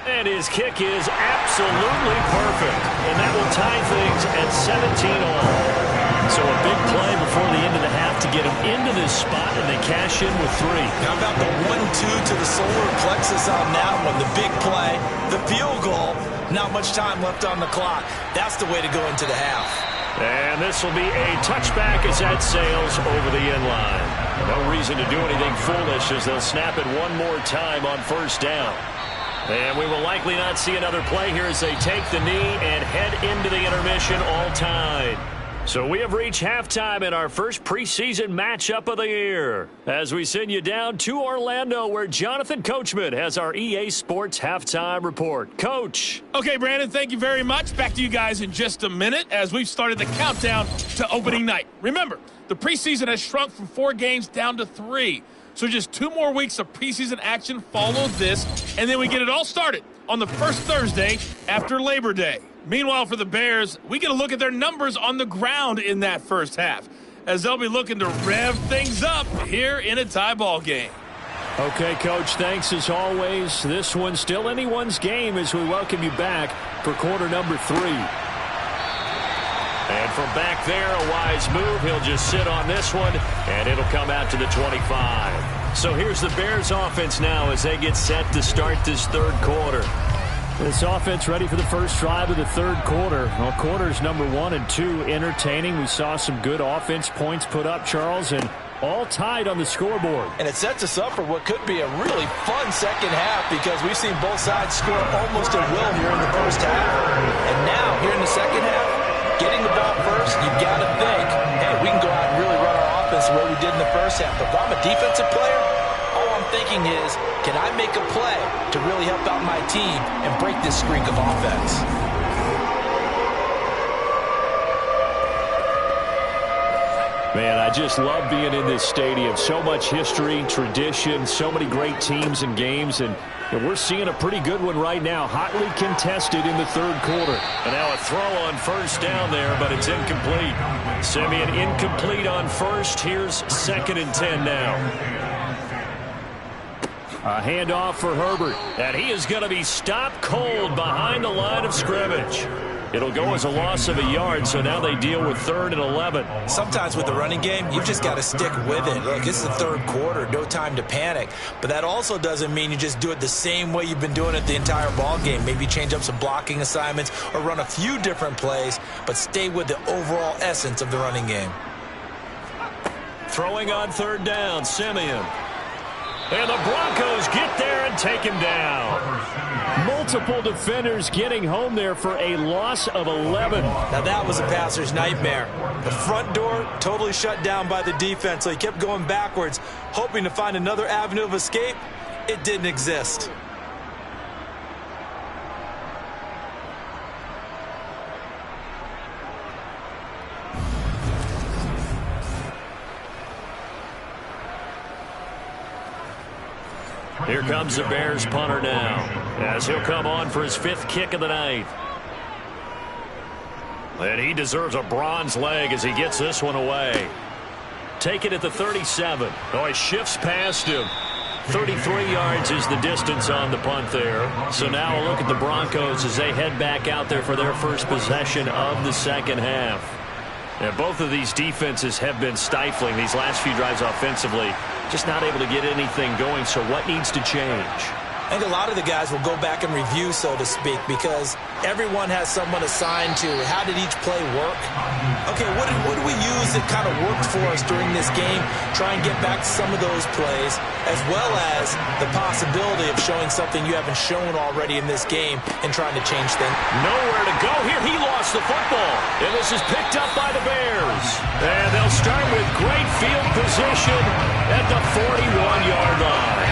And his kick is absolutely perfect. And that will tie things at 17-all. So a big play before the end of the half to get him into this spot, and they cash in with 3. How about the 1-2 to the solar plexus on that one? The big play, the field goal, not much time left on the clock. That's the way to go into the half. And this will be a touchback as that sails over the end line. No reason to do anything foolish as they'll snap it one more time on 1st down. And we will likely not see another play here as they take the knee and head into the intermission all tied. So we have reached halftime in our first preseason matchup of the year as we send you down to Orlando where Jonathan Coachman has our EA Sports halftime report. Coach. Okay, Brandon, thank you very much. Back to you guys in just a minute as we've started the countdown to opening night. Remember, the preseason has shrunk from 4 games down to 3. So just 2 more weeks of preseason action follow this, and then we get it all started on the first Thursday after Labor Day. Meanwhile, for the Bears, we get a look at their numbers on the ground in that first half, as they'll be looking to rev things up here in a tie ball game. Okay, Coach, thanks as always. This one's still anyone's game as we welcome you back for quarter number 3. And from back there, a wise move. He'll just sit on this one, and it'll come out to the 25. So here's the Bears offense now as they get set to start this third quarter. This offense ready for the first drive of the third quarter. Well, quarters number 1 and 2 entertaining. We saw some good offense points put up, Charles, and all tied on the scoreboard. And it sets us up for what could be a really fun second half because we've seen both sides score almost at will here in the first half. And now, here in the second half, getting the ball first, you've got to think, hey, we can go out and really run our offense the way we did in the first half. But if I'm a defensive player, all I'm thinking is, can I make a play to really help out my team and break this streak of offense? Man, I just love being in this stadium. So much history, tradition, so many great teams and games, and we're seeing a pretty good one right now. Hotly contested in the third quarter. And now a throw on first down there, but it's incomplete. Simeon incomplete on first. Here's 2nd and 10 now. A handoff for Herbert, and he is going to be stopped cold behind the line of scrimmage. It'll go as a loss of a yard, so now they deal with 3rd and 11. Sometimes with the running game, you've just got to stick with it. Look, it's the third quarter, no time to panic. But that also doesn't mean you just do it the same way you've been doing it the entire ball game. Maybe change up some blocking assignments or run a few different plays, but stay with the overall essence of the running game. Throwing on 3rd down, Simeon. And the Broncos get there and take him down. Multiple defenders getting home there for a loss of 11. Now that was a passer's nightmare. The front door totally shut down by the defense, so he kept going backwards, hoping to find another avenue of escape. It didn't exist. Here comes the Bears punter now, as he'll come on for his 5th kick of the night. And he deserves a bronze leg as he gets this one away. Take it at the 37. Oh, he shifts past him. 33 yards is the distance on the punt there. So now a look at the Broncos as they head back out there for their first possession of the second half. And both of these defenses have been stifling these last few drives offensively. Just not able to get anything going. So what needs to change? I think a lot of the guys will go back and review, so to speak, because everyone has someone assigned to how did each play work. Okay, what did we use that kind of worked for us during this game? Try and get back to some of those plays, as well as the possibility of showing something you haven't shown already in this game and trying to change things. Nowhere to go here. He lost the football. And this is picked up by the Bears. And they'll start with great field position at the 41-yard line.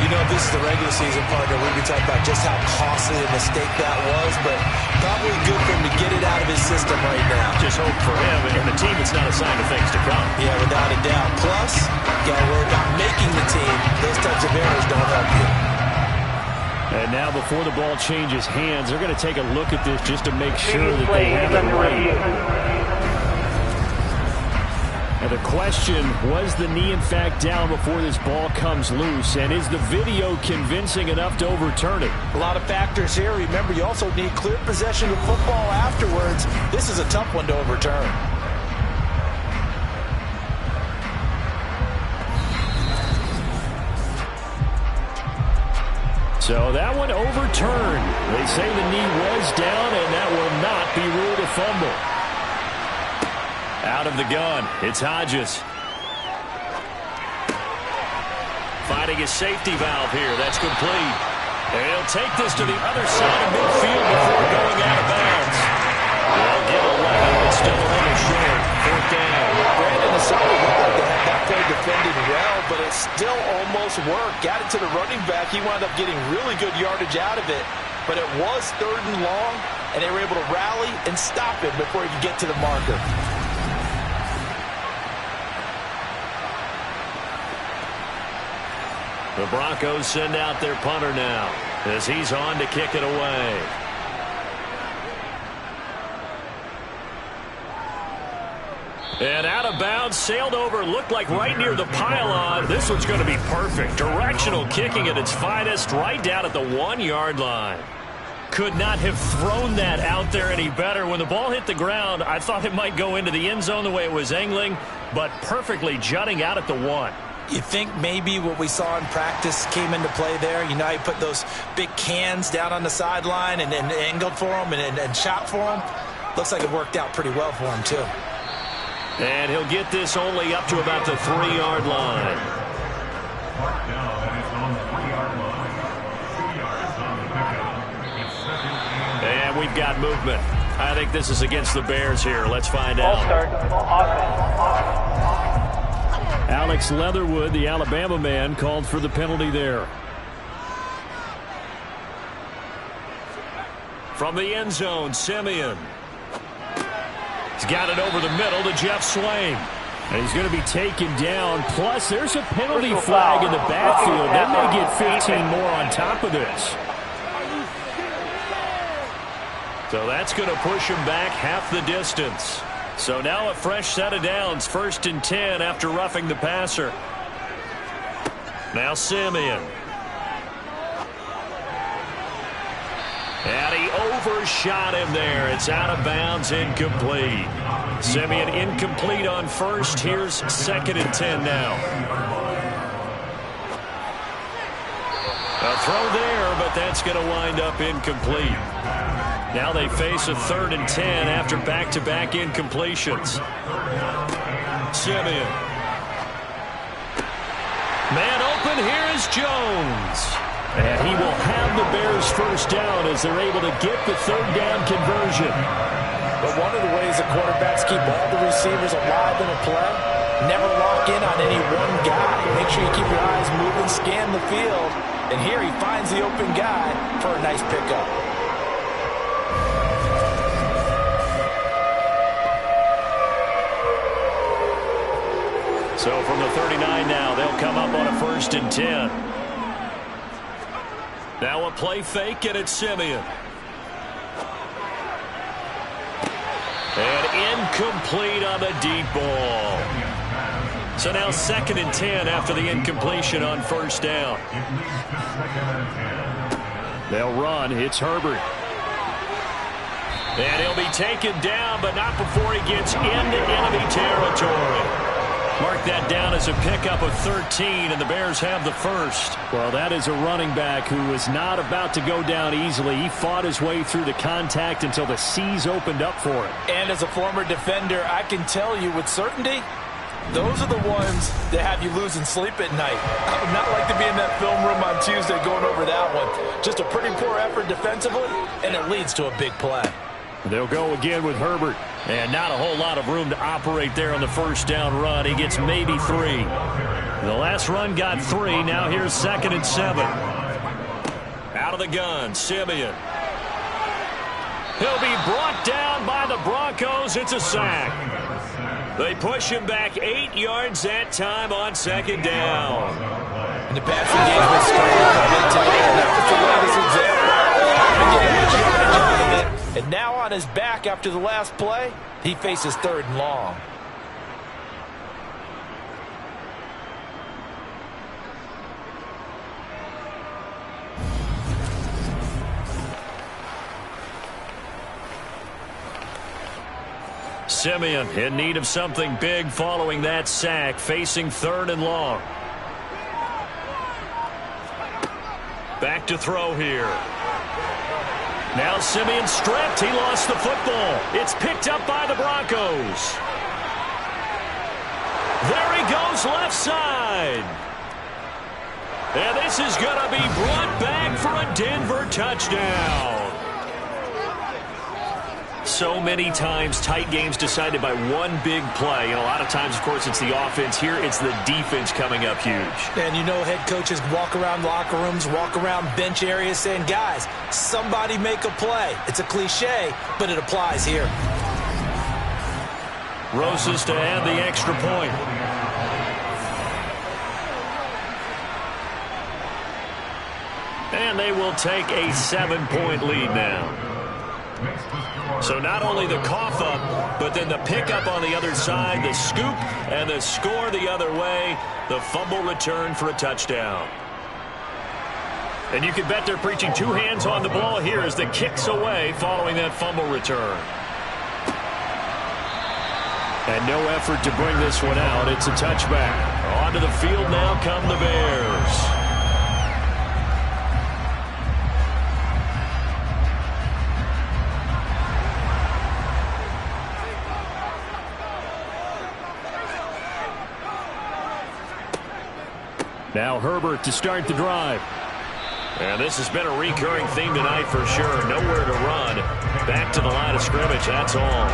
You know, this is the regular season partner. We've been talking about just how costly a mistake that was, but probably good for him to get it out of his system right now. Just hope for him and the team it's not a sign of things to come. Yeah, without a doubt. Plus, you got to worry about making the team. Those types of errors don't help you. And now before the ball changes hands, they're going to take a look at this just to make sure that they have it right. And the question, was the knee in fact down before this ball comes loose? And is the video convincing enough to overturn it? A lot of factors here. Remember, you also need clear possession of football afterwards. This is a tough one to overturn. So that one overturned. They say the knee was down, and that will not be ruled a fumble. Out of the gun, it's Hodges. Finding his safety valve here. That's complete. And he'll take this to the other side of midfield before going out of bounds. They'll get 11, but still a little short. 4th down. Brandon Asadi looked like they had that play defended well, but it still almost worked. Got it to the running back. He wound up getting really good yardage out of it. But it was 3rd and long, and they were able to rally and stop him before he could get to the marker. The Broncos send out their punter now as he's on to kick it away. And out of bounds, sailed over, looked like right near the pylon. This one's going to be perfect. Directional kicking at its finest, right down at the 1-yard line. Could not have thrown that out there any better. When the ball hit the ground, I thought it might go into the end zone the way it was angling, but perfectly jutting out at the 1. You think maybe what we saw in practice came into play there? You know, he put those big cans down on the sideline and angled for him and shot for him. Looks like it worked out pretty well for him, too. And he'll get this only up to about the 3-yard line. And we've got movement. I think this is against the Bears here. Let's find out. Alex Leatherwood, the Alabama man, called for the penalty there. From the end zone, Simeon. He's got it over the middle to Jeff Swain. And he's going to be taken down. Plus, there's a penalty flag in the backfield. They may get 15 more on top of this. So that's going to push him back half the distance. So now a fresh set of downs, 1st and 10 after roughing the passer. Now Simeon. And he overshot him there. It's out of bounds, incomplete. Simeon incomplete on 1st. Here's 2nd and 10 now. A throw there, but that's going to wind up incomplete. Now they face a 3rd and 10 after back-to-back incompletions. Simeon. Man open open. Here is Jones. And he will have the Bears first down as they're able to get the third down conversion. But one of the ways the quarterbacks keep all the receivers alive in a play, never lock in on any one guy. Make sure you keep your eyes moving, scan the field. And here he finds the open guy for a nice pickup. So from the 39 now, they'll come up on a 1st and 10. Now a play fake, and it's Simeon. And incomplete on the deep ball. So now 2nd and 10 after the incompletion on 1st down. They'll run. It's Herbert. And he'll be taken down, but not before he gets into enemy territory. Mark that down as a pickup of 13, and the Bears have the first. Well, that is a running back who was not about to go down easily. He fought his way through the contact until the seas opened up for him. And as a former defender, I can tell you with certainty, those are the ones that have you losing sleep at night. I would not like to be in that film room on Tuesday going over that one. Just a pretty poor effort defensively, and it leads to a big play. They'll go again with Herbert. And not a whole lot of room to operate there on the 1st down run. He gets maybe 3. The last run got 3. Now here's 2nd and 7. Out of the gun, Simeon. He'll be brought down by the Broncos. It's a sack. They push him back 8 yards that time on 2nd down. And the passing game was straight. That was the latest example. And now on his back after the last play, he faces 3rd and long. Simeon in need of something big following that sack, facing 3rd and long. Back to throw here. Now Simeon stripped. He lost the football. It's picked up by the Broncos. There he goes left side. And this is going to be brought back for a Denver touchdown. So many times tight games decided by one big play. And a lot of times, of course, it's the offense. Here, it's the defense coming up huge. And you know head coaches walk around locker rooms, walk around bench areas saying, guys, somebody make a play. It's a cliche, but it applies here. Rosas to add the extra point. And they will take a 7-point lead now. So not only the cough up, but then the pickup on the other side, the scoop, and the score the other way, the fumble return for a touchdown. And you can bet they're preaching 2 hands on the ball here as the kick's away following that fumble return. And no effort to bring this one out. It's a touchback. Onto the field now come the Bears. Now Herbert to start the drive. And this has been a recurring theme tonight for sure. Nowhere to run. Back to the line of scrimmage, that's all.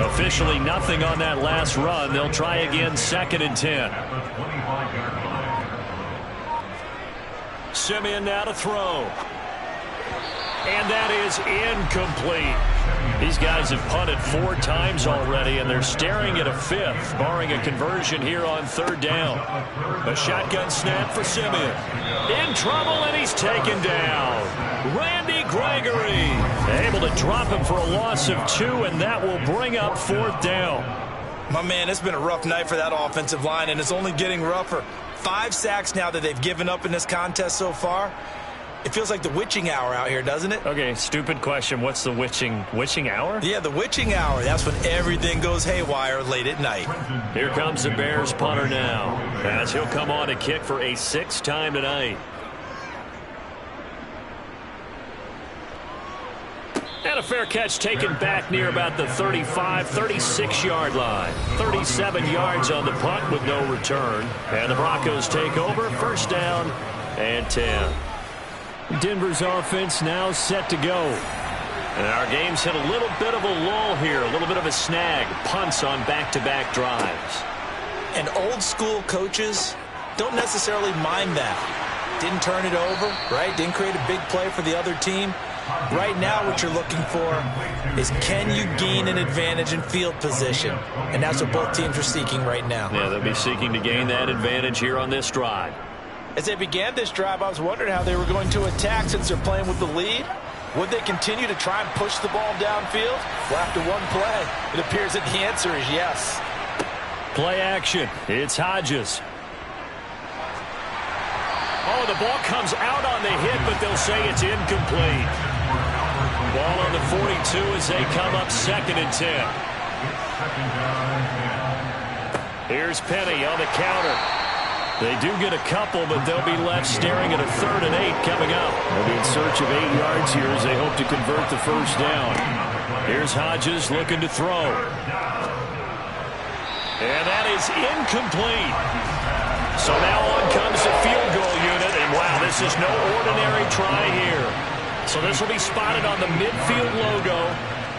Officially nothing on that last run. They'll try again 2nd and 10. Simeon now to throw. And that is incomplete. These guys have punted 4 times already, and they're staring at a 5th, barring a conversion here on 3rd down. A shotgun snap for Simeon. In trouble, and he's taken down. Randy Gregory able to drop him for a loss of 2, and that will bring up 4th down. My man, it's been a rough night for that offensive line, and it's only getting rougher. 5 sacks now that they've given up in this contest so far. It feels like the witching hour out here, doesn't it? Okay, stupid question. What's the witching hour? Yeah, the witching hour. That's when everything goes haywire late at night. Here comes the Bears punter now, as he'll come on to kick for a 6th time tonight. And a fair catch taken back near about the 35, 36-yard line. 37 yards on the punt with no return. And the Broncos take over, first down and 10. Denver's offense now set to go. And our game's hit a little bit of a lull here, a little bit of a snag. Punts on back-to-back drives. And old-school coaches don't necessarily mind that. Didn't turn it over, right? Didn't create a big play for the other team. Right now what you're looking for is, can you gain an advantage in field position? And that's what both teams are seeking right now. Yeah, they'll be seeking to gain that advantage here on this drive. As they began this drive, I was wondering how they were going to attack since they're playing with the lead. Would they continue to try and push the ball downfield? Well, after one play, it appears that the answer is yes. Play action. It's Hodges. Oh, the ball comes out on the hit, but they'll say it's incomplete. Ball on the 42 as they come up 2nd and 10. Here's Penny on the counter. They do get a couple, but they'll be left staring at a 3rd and 8 coming up. They'll be in search of 8 yards here as they hope to convert the first down. Here's Hodges looking to throw. And that is incomplete. So now on comes the field goal unit, and wow, this is no ordinary try here. So this will be spotted on the midfield logo.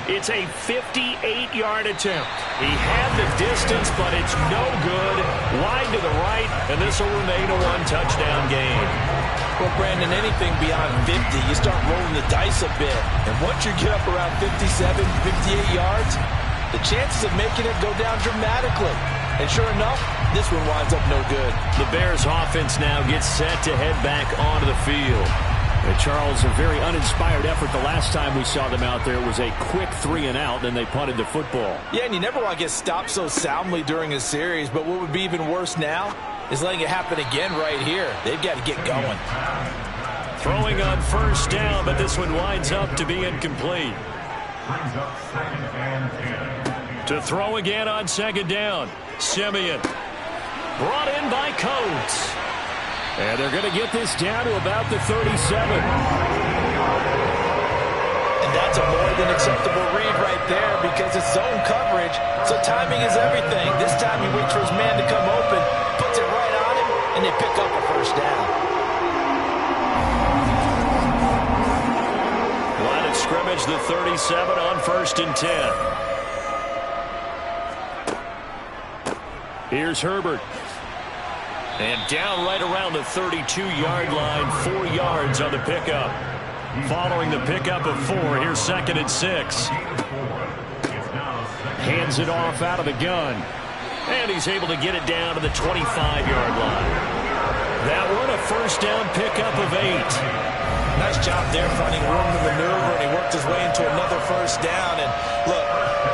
It's a 58-yard attempt. He had the distance, but it's no good. Wide to the right, and this will remain a one-touchdown game. Well, Brandon, anything beyond 50, you start rolling the dice a bit. And once you get up around 57, 58 yards, the chances of making it go down dramatically. And sure enough, this one winds up no good. The Bears offense now gets set to head back onto the field. And Charles, a very uninspired effort. The last time we saw them out there was a quick 3-and-out, then they punted the football. Yeah, and you never want to get stopped so soundly during a series, but what would be even worse now is letting it happen again right here. They've got to get going. Throwing on first down, but this one winds up to be incomplete. To throw again on 2nd down. Simeon. Brought in by Coates. And they're going to get this down to about the 37. And that's a more than acceptable read right there because it's zone coverage, so timing is everything. This time he waits for his man to come open, puts it right on him, and they pick up a first down. Line of scrimmage, the 37 on 1st and 10. Here's Herbert. And down right around the 32-yard line, 4 yards on the pickup. Following the pickup of 4, here's 2nd and 6. Hands it off out of the gun. And he's able to get it down to the 25-yard line. That one, a first down pickup of 8. Nice job there finding room to maneuver, and he worked his way into another first down. And look,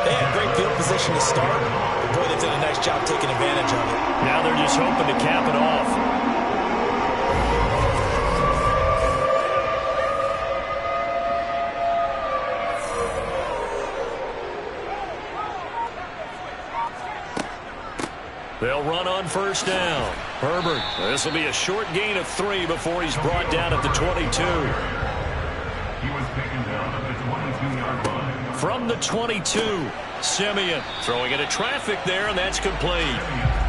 they had great field position to start, but boy, they did a nice job taking advantage of it. Now they're just hoping to cap it off. They'll run on first down. Herbert, this will be a short gain of 3 before he's brought down at the 22. He was taken down at the 22-yard line. From the 22, Simeon throwing into traffic there, and that's complete.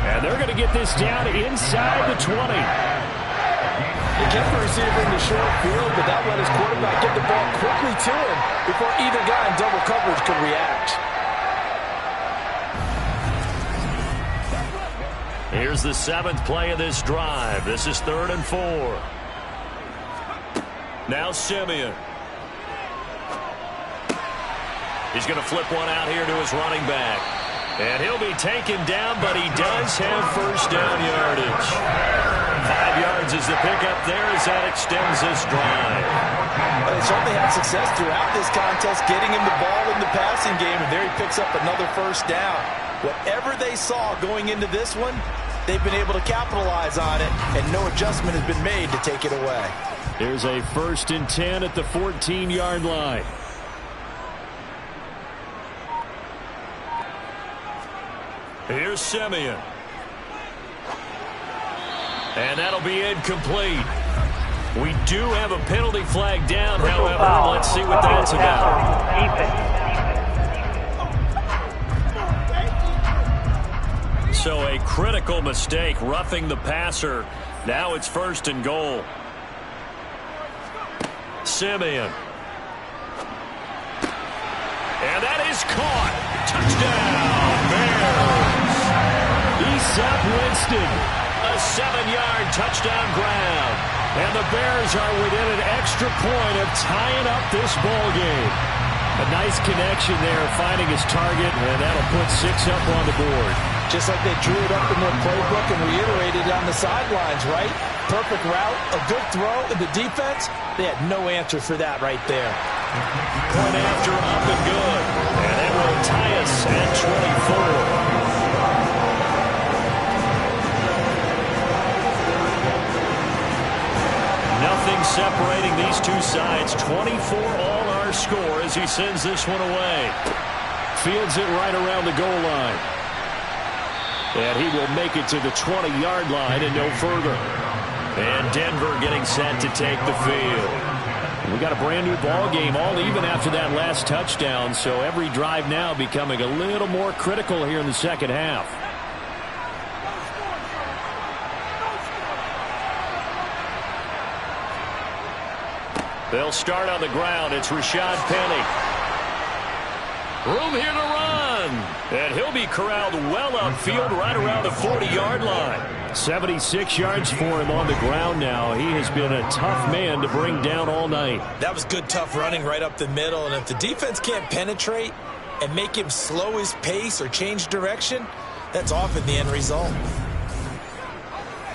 And they're going to get this down inside the 20. He kept the receiver in the short field, but that let his quarterback get the ball quickly to him before either guy in double coverage could react. Here's the 7th play of this drive. This is 3rd and 4. Now Simeon. He's going to flip one out here to his running back. And he'll be taken down, but he does have first down yardage. 5 yards is the pickup there as that extends this drive. But they certainly had success throughout this contest, getting him the ball in the passing game, and there he picks up another first down. Whatever they saw going into this one, they've been able to capitalize on it, and no adjustment has been made to take it away. There's a 1st and 10 at the 14-yard line. Here's Simeon. And that'll be incomplete. We do have a penalty flag down, however. Let's see what that's about. So a critical mistake, roughing the passer. Now it's 1st and goal. Simeon. And that is caught. Touchdown, Bears. Easop Winston. A 7-yard touchdown grab. And the Bears are within an extra point of tying up this ball game. A nice connection there, finding his target, and that'll put 6 up on the board. Just like they drew it up in their playbook and reiterated on the sidelines, right? Perfect route, a good throw, and the defense, they had no answer for that right there. Point after up and good. And it will tie us at 24. Nothing separating these two sides. 24 all our score as he sends this one away. Fields it right around the goal line. And he will make it to the 20-yard line and no further. And Denver getting set to take the field. We got a brand new ball game, all even after that last touchdown. So every drive now becoming a little more critical here in the second half. They'll start on the ground. It's Rashad Penny. Room here to run. And he'll be corralled well upfield right around the 40-yard line. 76 yards for him on the ground now. He has been a tough man to bring down all night. That was good, tough running right up the middle. And if the defense can't penetrate and make him slow his pace or change direction, that's often the end result.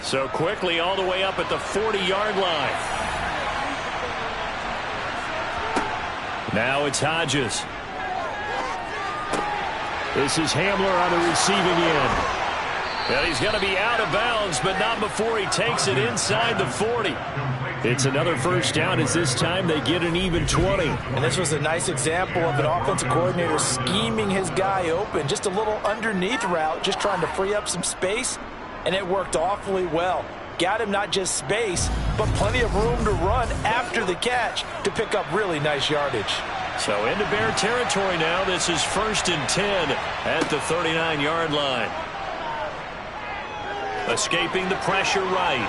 So quickly all the way up at the 40-yard line. Now it's Hodges. This is Hamler on the receiving end. And he's going to be out of bounds, but not before he takes it inside the 40. It's another first down as this time they get an even 20. And this was a nice example of an offensive coordinator scheming his guy open. Just a little underneath route, just trying to free up some space, and it worked awfully well. Got him not just space, but plenty of room to run after the catch to pick up really nice yardage. So into Bear territory now. This is 1st and 10 at the 39-yard line. Escaping the pressure right.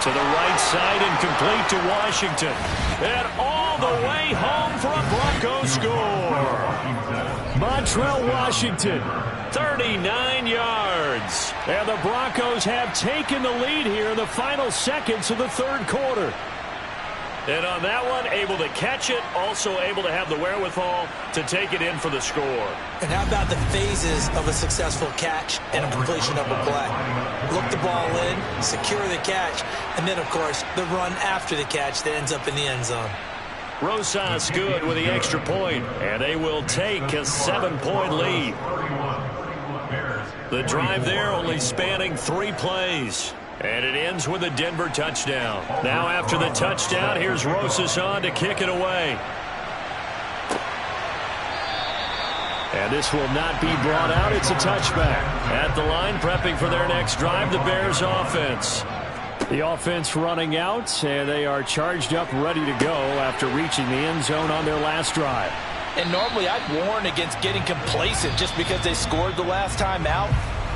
To the right side and complete to Washington. And all the way home for a Broncos score. Montrell Washington, 39 yards. And the Broncos have taken the lead here in the final seconds of the third quarter. And on that one, able to catch it, also able to have the wherewithal to take it in for the score. And how about the phases of a successful catch and a completion of a play? Look the ball in, secure the catch, and then, of course, the run after the catch that ends up in the end zone. Rosas good with the extra point, and they will take a 7-point lead. The drive there only spanning 3 plays. And it ends with a Denver touchdown. Now after the touchdown, here's Rosas on to kick it away. And this will not be brought out. It's a touchback. At the line, prepping for their next drive, the Bears offense. The offense running out, and they are charged up, ready to go after reaching the end zone on their last drive. And normally I'd warn against getting complacent just because they scored the last time out.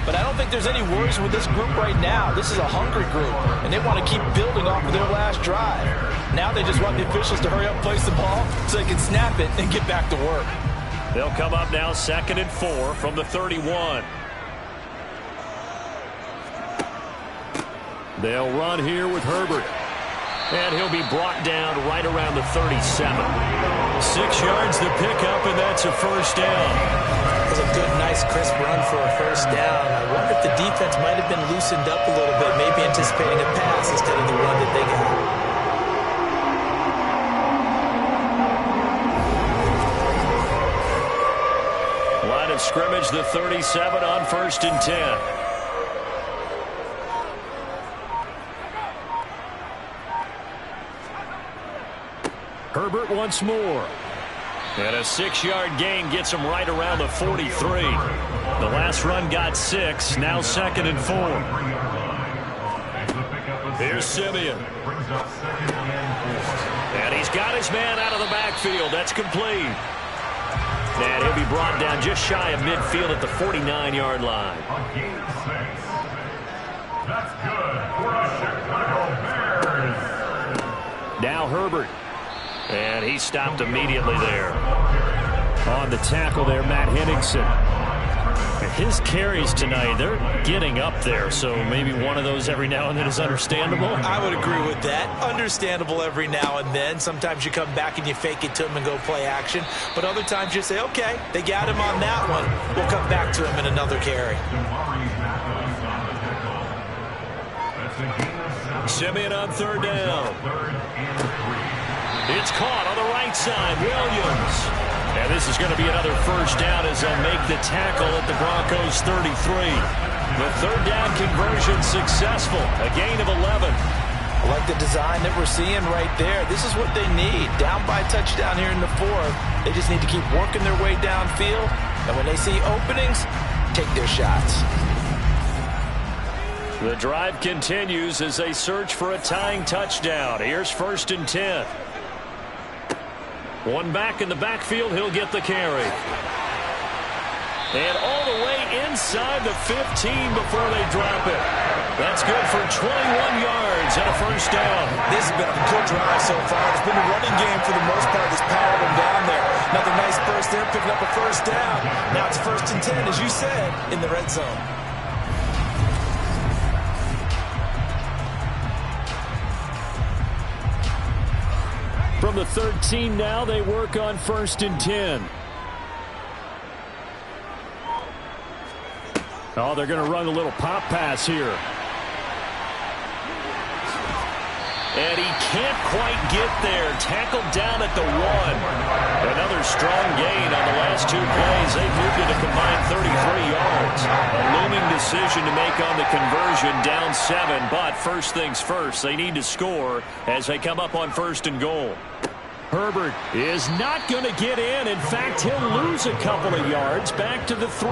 But I don't think there's any worries with this group right now. This is a hungry group, and they want to keep building off of their last drive. Now they just want the officials to hurry up and place the ball so they can snap it and get back to work. They'll come up now 2nd and 4 from the 31. They'll run here with Herbert. And he'll be brought down right around the 37. 6 yards to pick up, and that's a first down. That was a good, nice, crisp run for a first down. I wonder if the defense might have been loosened up a little bit, maybe anticipating a pass instead of the run that they got. Line of scrimmage, the 37 on 1st and 10. Herbert once more. And a 6-yard gain gets him right around the 43. The last run got 6. Now 2nd and 4. Here's Simeon. Brings up 2nd and 4. And he's got his man out of the backfield. That's complete. And he'll be brought down just shy of midfield at the 49-yard line. A gain of 6. That's good for the Chicago Bears. Now Herbert. And he stopped immediately there. On the tackle there, Matt Henningsen. His carries tonight, they're getting up there, so maybe one of those every now and then is understandable. I would agree with that. Understandable every now and then. Sometimes you come back and you fake it to him and go play action. But other times you say, okay, they got him on that one. We'll come back to him in another carry. Simeon on 3rd down. It's caught on the right side. Williams. And this is going to be another 1st down as they'll make the tackle at the Broncos 33. The 3rd down conversion successful. A gain of 11. I like the design that we're seeing right there. This is what they need. Down by touchdown here in the 4th. They just need to keep working their way downfield. And when they see openings, take their shots. The drive continues as they search for a tying touchdown. Here's 1st and 10. One back in the backfield, he'll get the carry. And all the way inside the 15 before they drop it. That's good for 21 yards and a 1st down. This has been a good drive so far. It's been a running game for the most part that's powered them down there. Another nice burst there, picking up a 1st down. Now it's 1st and 10, as you said, in the red zone. From the 13 now, they work on 1st and 10. Oh, they're going to run a little pop pass here. And he can't quite get there. Tackled down at the 1. Another strong gain on the last 2 plays. They've moved it a combined 33 yards. A looming decision to make on the conversion, down 7. But first things first, they need to score as they come up on 1st and goal. Herbert is not going to get in. In fact, he'll lose a couple of yards back to the 3.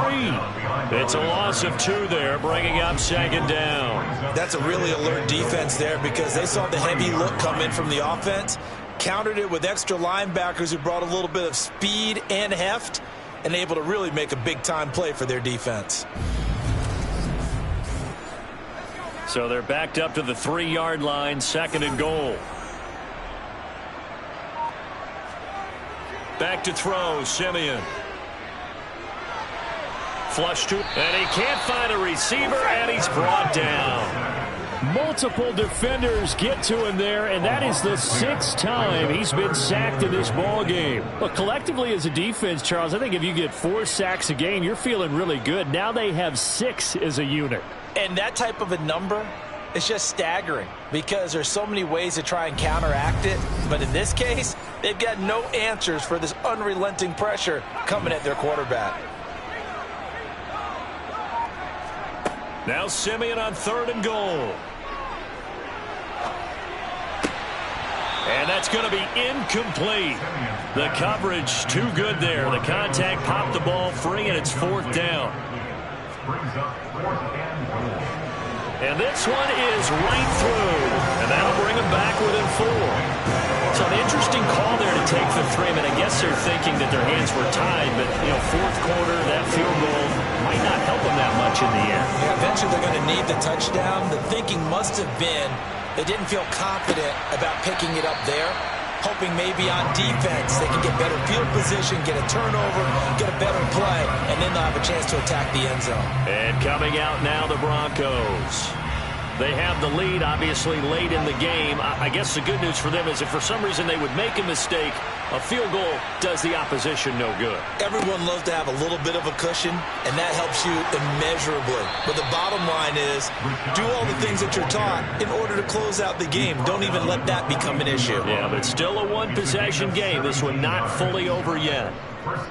It's a loss of 2 there, bringing up 2nd down. That's a really alert defense there because they saw the heavy look come in from the offense, countered it with extra linebackers who brought a little bit of speed and heft, and able to really make a big-time play for their defense. So they're backed up to the 3-yard line, 2nd and goal. Back to throw, Simeon. Flush to, and he can't find a receiver, and he's brought down. Multiple defenders get to him there, and that is the 6th time he's been sacked in this ball game. But collectively as a defense, Charles, I think if you get 4 sacks a game, you're feeling really good. Now they have 6 as a unit. And that type of a number, it's just staggering because there's so many ways to try and counteract it. But in this case, they've got no answers for this unrelenting pressure coming at their quarterback. Now Simeon on 3rd and goal. And that's going to be incomplete. The coverage too good there. The contact popped the ball free, and it's 4th down. Brings up 4th and goal. And this one is right through. And that'll bring them back within 4. So an interesting call there to take the 3. I mean, I guess they're thinking that their hands were tied, but, 4th quarter, that field goal might not help them that much in the end. Yeah, eventually they're going to need the touchdown. The thinking must have been they didn't feel confident about picking it up there, hoping maybe on defense they can get better field position, get a turnover, get a better play, and then they'll have a chance to attack the end zone. And coming out now, the Broncos. They have the lead, obviously, late in the game. I guess the good news for them is if for some reason they would make a mistake, a field goal does the opposition no good. Everyone loves to have a little bit of a cushion, and that helps you immeasurably. But the bottom line is do all the things that you're taught in order to close out the game. Don't even let that become an issue. Yeah, but still a one-possession game. This one not fully over yet.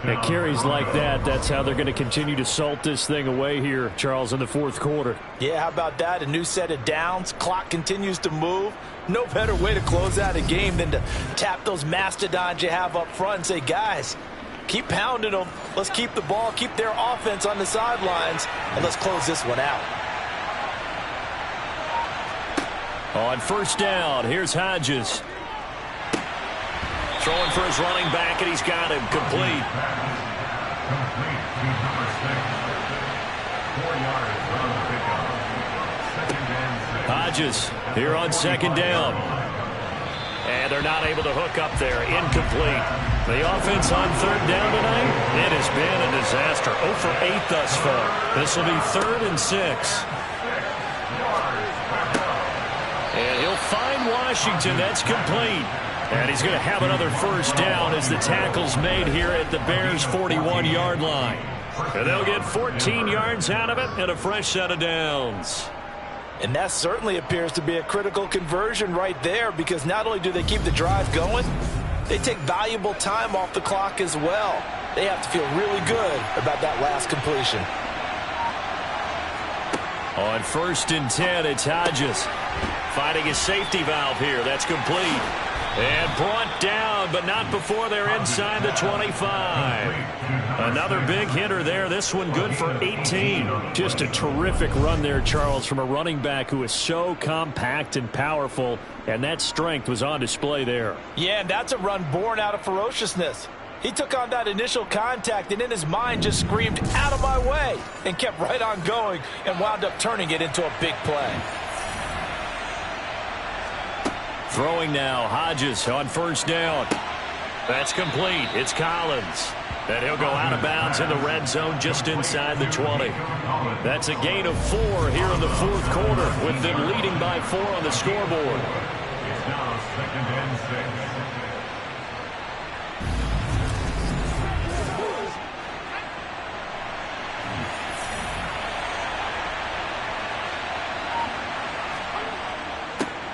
At carries like that, that's how they're going to continue to salt this thing away here, Charles, in the 4th quarter. Yeah, how about that? A new set of downs. Clock continues to move. No better way to close out a game than to tap those mastodons you have up front and say, guys, keep pounding them. Let's keep the ball, keep their offense on the sidelines, and let's close this one out. On first down, here's Hodges. Throwing for his running back, and he's got him complete. Complete to number 6. 4 yards on the pickup. 2nd and 6. Hodges here on 2nd down. And they're not able to hook up there. Incomplete. The offense on 3rd down tonight, it has been a disaster. 0 for 8 thus far. This will be 3rd and 6. And he'll find Washington. That's complete. And he's going to have another first down as the tackle's made here at the Bears' 41-yard line. And they'll get 14 yards out of it and a fresh set of downs. And that certainly appears to be a critical conversion right there, because not only do they keep the drive going, they take valuable time off the clock as well. They have to feel really good about that last completion. On 1st and 10, it's Hodges finding his safety valve here. That's complete. And brought down, but not before they're inside the 25. Another big hitter there. This one good for 18. Just a terrific run there, Charles, from a running back who is so compact and powerful, and that strength was on display there. Yeah, and that's a run born out of ferociousness. He took on that initial contact and in his mind just screamed, "Out of my way," and kept right on going and wound up turning it into a big play. Throwing now, Hodges on 1st down. That's complete. It's Collins. And he'll go out of bounds in the red zone just inside the 20. That's a gain of 4 here in the 4th quarter, with them leading by 4 on the scoreboard. It's now 2nd and 6.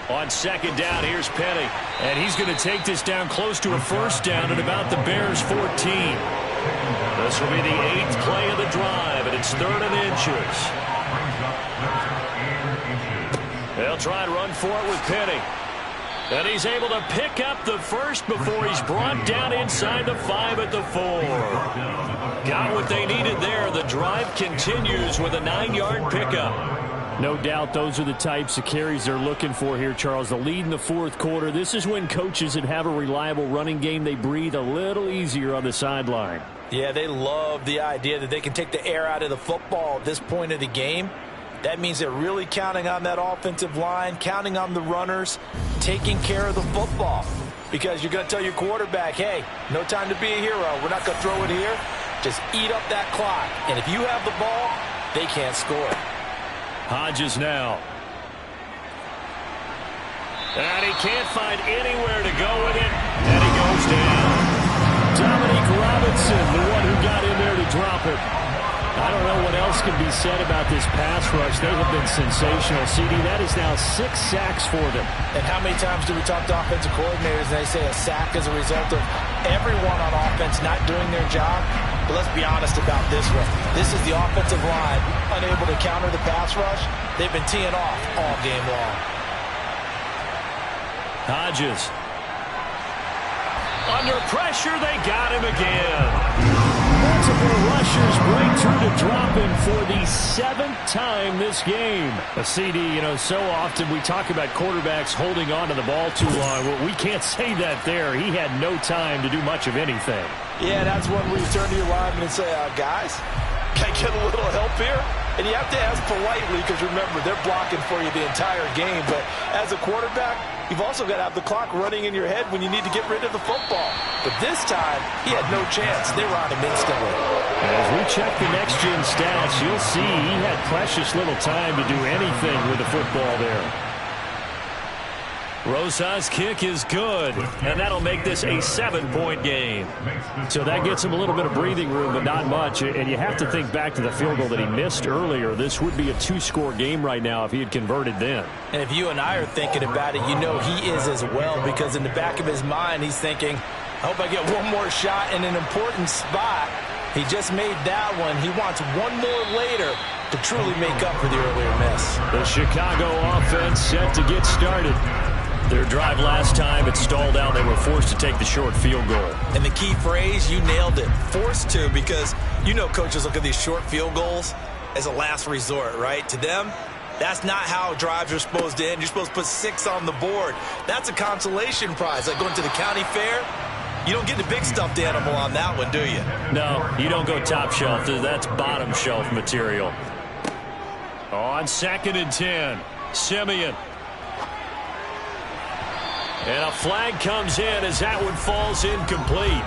On 2nd down, here's Penny. And he's going to take this down close to a first down at about the Bears' 14. This will be the 8th play of the drive, and it's 3rd and inches. They'll try and run for it with Penny. And he's able to pick up the first before he's brought down inside the 5 at the 4. Got what they needed there. The drive continues with a 9-yard pickup. No doubt those are the types of carries they're looking for here, Charles. The lead in the 4th quarter. This is when coaches that have a reliable running game, they breathe a little easier on the sideline. Yeah, they love the idea that they can take the air out of the football at this point of the game. That means they're really counting on that offensive line, counting on the runners, taking care of the football. Because you're going to tell your quarterback, hey, no time to be a hero. We're not going to throw it here. Just eat up that clock. And if you have the ball, they can't score. Hodges now. And he can't find anywhere to go with it. And he goes down. Dominique Robinson, the one who got in there to drop it. I don't know what else can be said about this pass rush. They have been sensational. CD, that is now 6 sacks for them. And how many times do we talk to offensive coordinators and they say a sack is a result of everyone on offense not doing their job? But let's be honest about this one. This is the offensive line unable to counter the pass rush. They've been teeing off all game long. Hodges. Under pressure, they got him again. Multiple rushers break through to drop him for the 7th time this game. A CD, you know, so often we talk about quarterbacks holding on to the ball too long. Well, we can't say that there. He had no time to do much of anything. Yeah, that's when we turn to your lineman and say, guys, can I get a little help here? And you have to ask politely because, remember, they're blocking for you the entire game. But as a quarterback, you've also got to have the clock running in your head when you need to get rid of the football. But this time, he had no chance. They were on him instantly. As we check the next-gen stats, you'll see he had precious little time to do anything with the football there. Rosa's kick is good, and that'll make this a 7-point game. So that gets him a little bit of breathing room, but not much. And you have to think back to the field goal that he missed earlier. This would be a 2-score game right now if he had converted then. And if you and I are thinking about it, you know he is as well, because in the back of his mind, he's thinking, I hope I get one more shot in an important spot. He just made that one. He wants one more later to truly make up for the earlier miss. The Chicago offense set to get started. Their drive last time, it stalled out. They were forced to take the short field goal. And the key phrase, you nailed it, forced to, because you know coaches look at these short field goals as a last resort, right? To them, That's not how drives are supposed to end. You're supposed to put 6 on the board. That's a consolation prize, like going to the county fair. You don't get the big stuffed animal on that one, do you? No, you don't go top shelf. That's bottom shelf material. On 2nd and 10, Simeon. And a flag comes in as that one falls incomplete.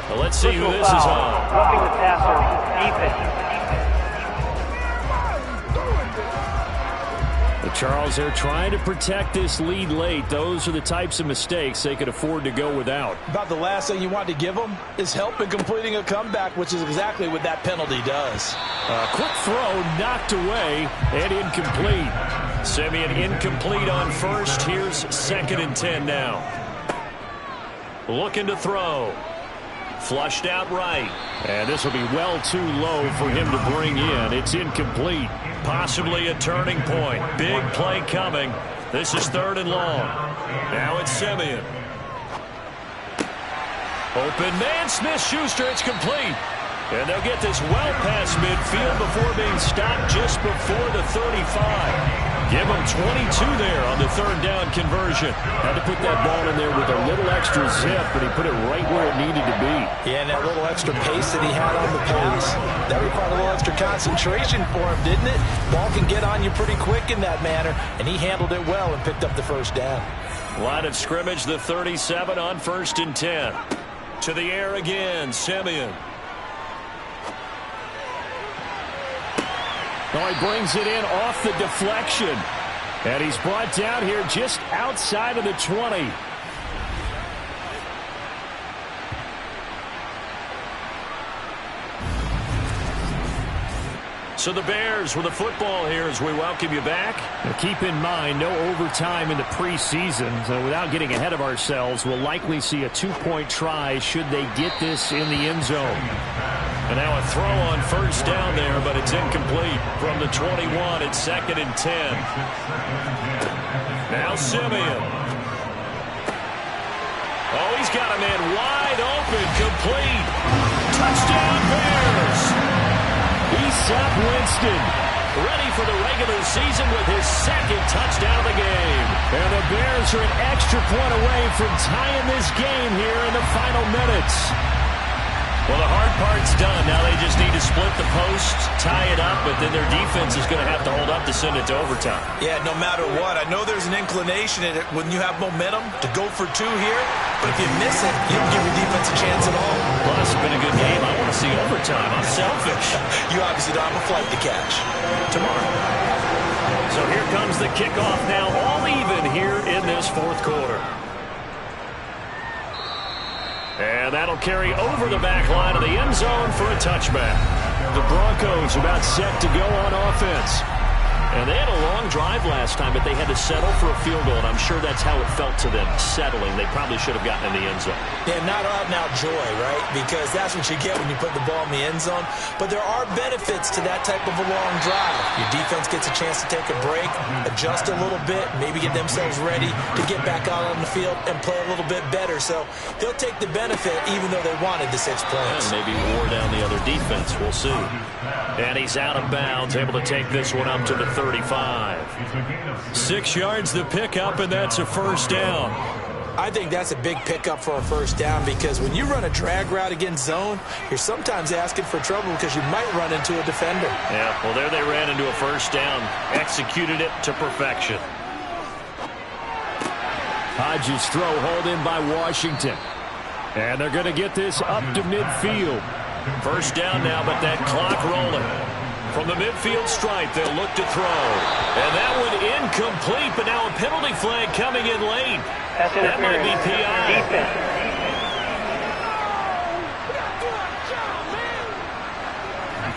Well, let's see who this is on. Roughing the passer, defense. Charles, they're trying to protect this lead late. Those are the types of mistakes they could afford to go without. About the last thing you want to give them is help in completing a comeback, which is exactly what that penalty does. Quick throw knocked away and incomplete. Simeon incomplete on first. Here's 2nd and 10 now. Looking to throw. Flushed out right. And this will be well too low for him to bring in. It's incomplete. Possibly a turning point. Big play coming. This is 3rd and long. Now it's Simeon. Open man, Smith-Schuster. It's complete. And they'll get this well past midfield before being stopped just before the 35. Give him 22 there on the 3rd down conversion. Had to put that ball in there with a little extra zip, but he put it right where it needed to be. Yeah, and that little extra pace that he had on the pass, that required a little extra concentration for him, didn't it? Ball can get on you pretty quick in that manner, and he handled it well and picked up the 1st down. Line of scrimmage, the 37 on 1st and 10. To the air again, Simeon. Oh, he brings it in off the deflection. And he's brought down here just outside of the 20. So the Bears with the football here as we welcome you back. Now keep in mind, no overtime in the preseason. So without getting ahead of ourselves, we'll likely see a 2-point try should they get this in the end zone. And now a throw on 1st down there, but it's incomplete from the 21. It's 2nd and 10. Now Simeon. Oh, he's got a man wide open, complete. Touchdown Bears. Easop Winston, ready for the regular season with his 2nd touchdown of the game. And the Bears are an extra point away from tying this game here in the final minutes. Well, the hard part's done. Now they just need to split the post, tie it up, but then their defense is going to have to hold up to send it to overtime. Yeah, no matter what. I know there's an inclination in it when you have momentum to go for 2 here, but if you miss it, you don't give your defense a chance at all. Plus, it's been a good game. I want to see overtime. I'm selfish. You obviously don't have a flight to catch. Tomorrow. So here comes the kickoff now, all even here in this 4th quarter. And that'll carry over the back line of the end zone for a touchback. The Broncos about set to go on offense. And they had a long drive last time, but they had to settle for a field goal, and I'm sure that's how it felt to them, settling. They probably should have gotten in the end zone. Yeah, not out and out joy, right? Because that's what you get when you put the ball in the end zone. But there are benefits to that type of a long drive. Your defense gets a chance to take a break, adjust a little bit, maybe get themselves ready to get back out on the field and play a little bit better. So they'll take the benefit even though they wanted the 6 points. And maybe wore down the other defense. We'll see. And he's out of bounds, able to take this one up to the 35. 6 yards the pickup, and that's a 1st down. I think that's a big pickup for a 1st down because when you run a drag route against zone, you're sometimes asking for trouble because you might run into a defender. Yeah, well, there they ran into a 1st down, executed it to perfection. Hodges' throw hauled in by Washington. And they're going to get this up to midfield. 1st down now, but that clock rolling. From the midfield stripe, they'll look to throw. And that one incomplete, but now a penalty flag coming in late. That might be PI.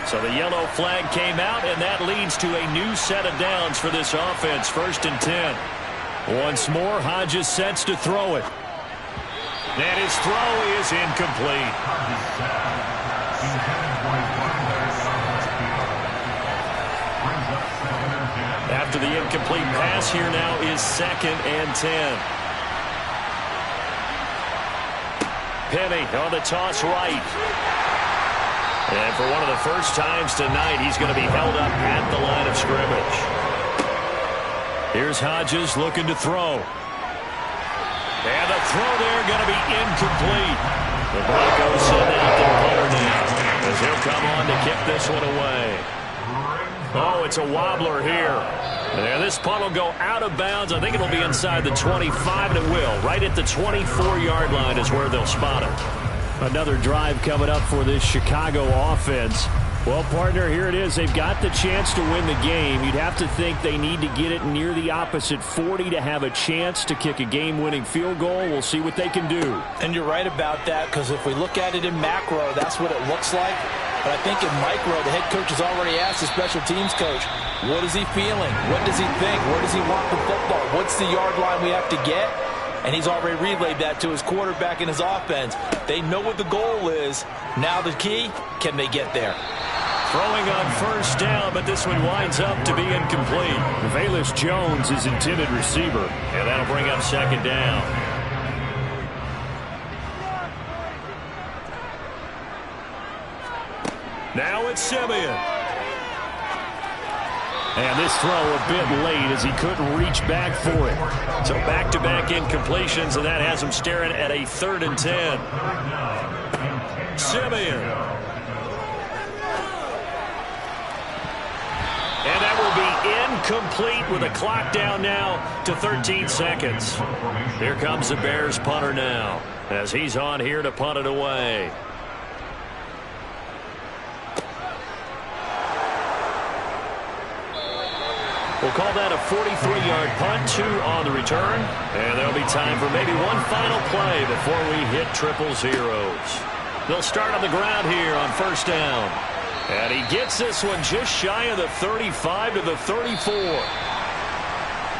So the yellow flag came out, and that leads to a new set of downs for this offense. 1st and 10. Once more, Hodges sets to throw it. And his throw is incomplete. After the incomplete pass, here now is 2nd and 10. Penny on the toss right. And for one of the first times tonight, he's going to be held up at the line of scrimmage. Here's Hodges looking to throw. And the throw there going to be incomplete. The Broncos send out their punter now as he'll come on to kick this one away. Oh, it's a wobbler here. And this punt will go out of bounds. I think it'll be inside the 25, and it will. Right at the 24-yard line is where they'll spot it. Another drive coming up for this Chicago offense. Well, partner, here it is. They've got the chance to win the game. You'd have to think they need to get it near the opposite 40 to have a chance to kick a game-winning field goal. We'll see what they can do. And you're right about that, because if we look at it in macro, that's what it looks like. But I think in micro, the head coach has already asked the special teams coach, what is he feeling? What does he think? Where does he want the football? What's the yard line we have to get? And he's already relayed that to his quarterback and his offense. They know what the goal is. Now the key, can they get there? Throwing on first down, but this one winds up to be incomplete. Velus Jones is intended receiver. And that'll bring up second down. Now it's Simeon. And this throw a bit late as he couldn't reach back for it. So back-to-back incompletions, and that has him staring at a 3rd and 10. Simeon. And that will be incomplete with a clock down now to 13 seconds. Here comes the Bears punter now as he's on here to punt it away. We'll call that a 43-yard punt, 2 on the return. And there'll be time for maybe one final play before we hit triple zeros. They'll start on the ground here on first down. And he gets this one just shy of the 35 to the 34.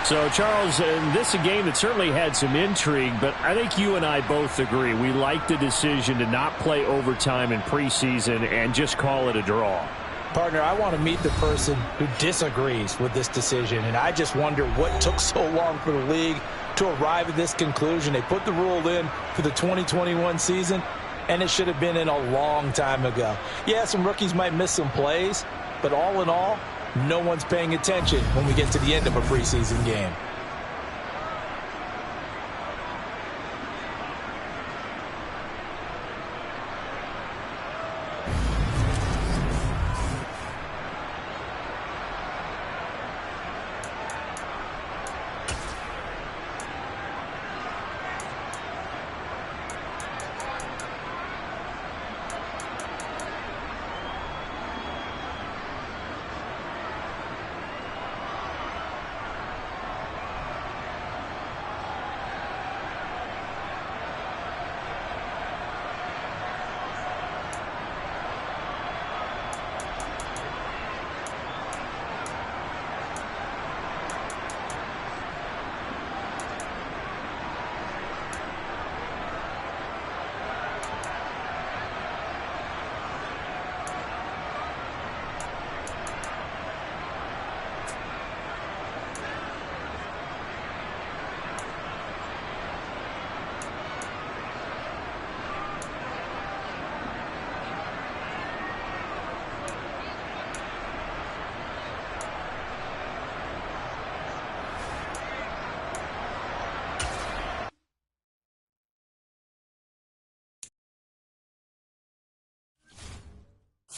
So, Charles, this is a game that certainly had some intrigue, but I think you and I both agree. We like the decision to not play overtime in preseason and just call it a draw. Partner, I want to meet the person who disagrees with this decision, and I just wonder what took so long for the league to arrive at this conclusion. They put the rule in for the 2021 season, and it should have been in a long time ago. Yeah, some rookies might miss some plays, but all in all, no one's paying attention when we get to the end of a preseason game.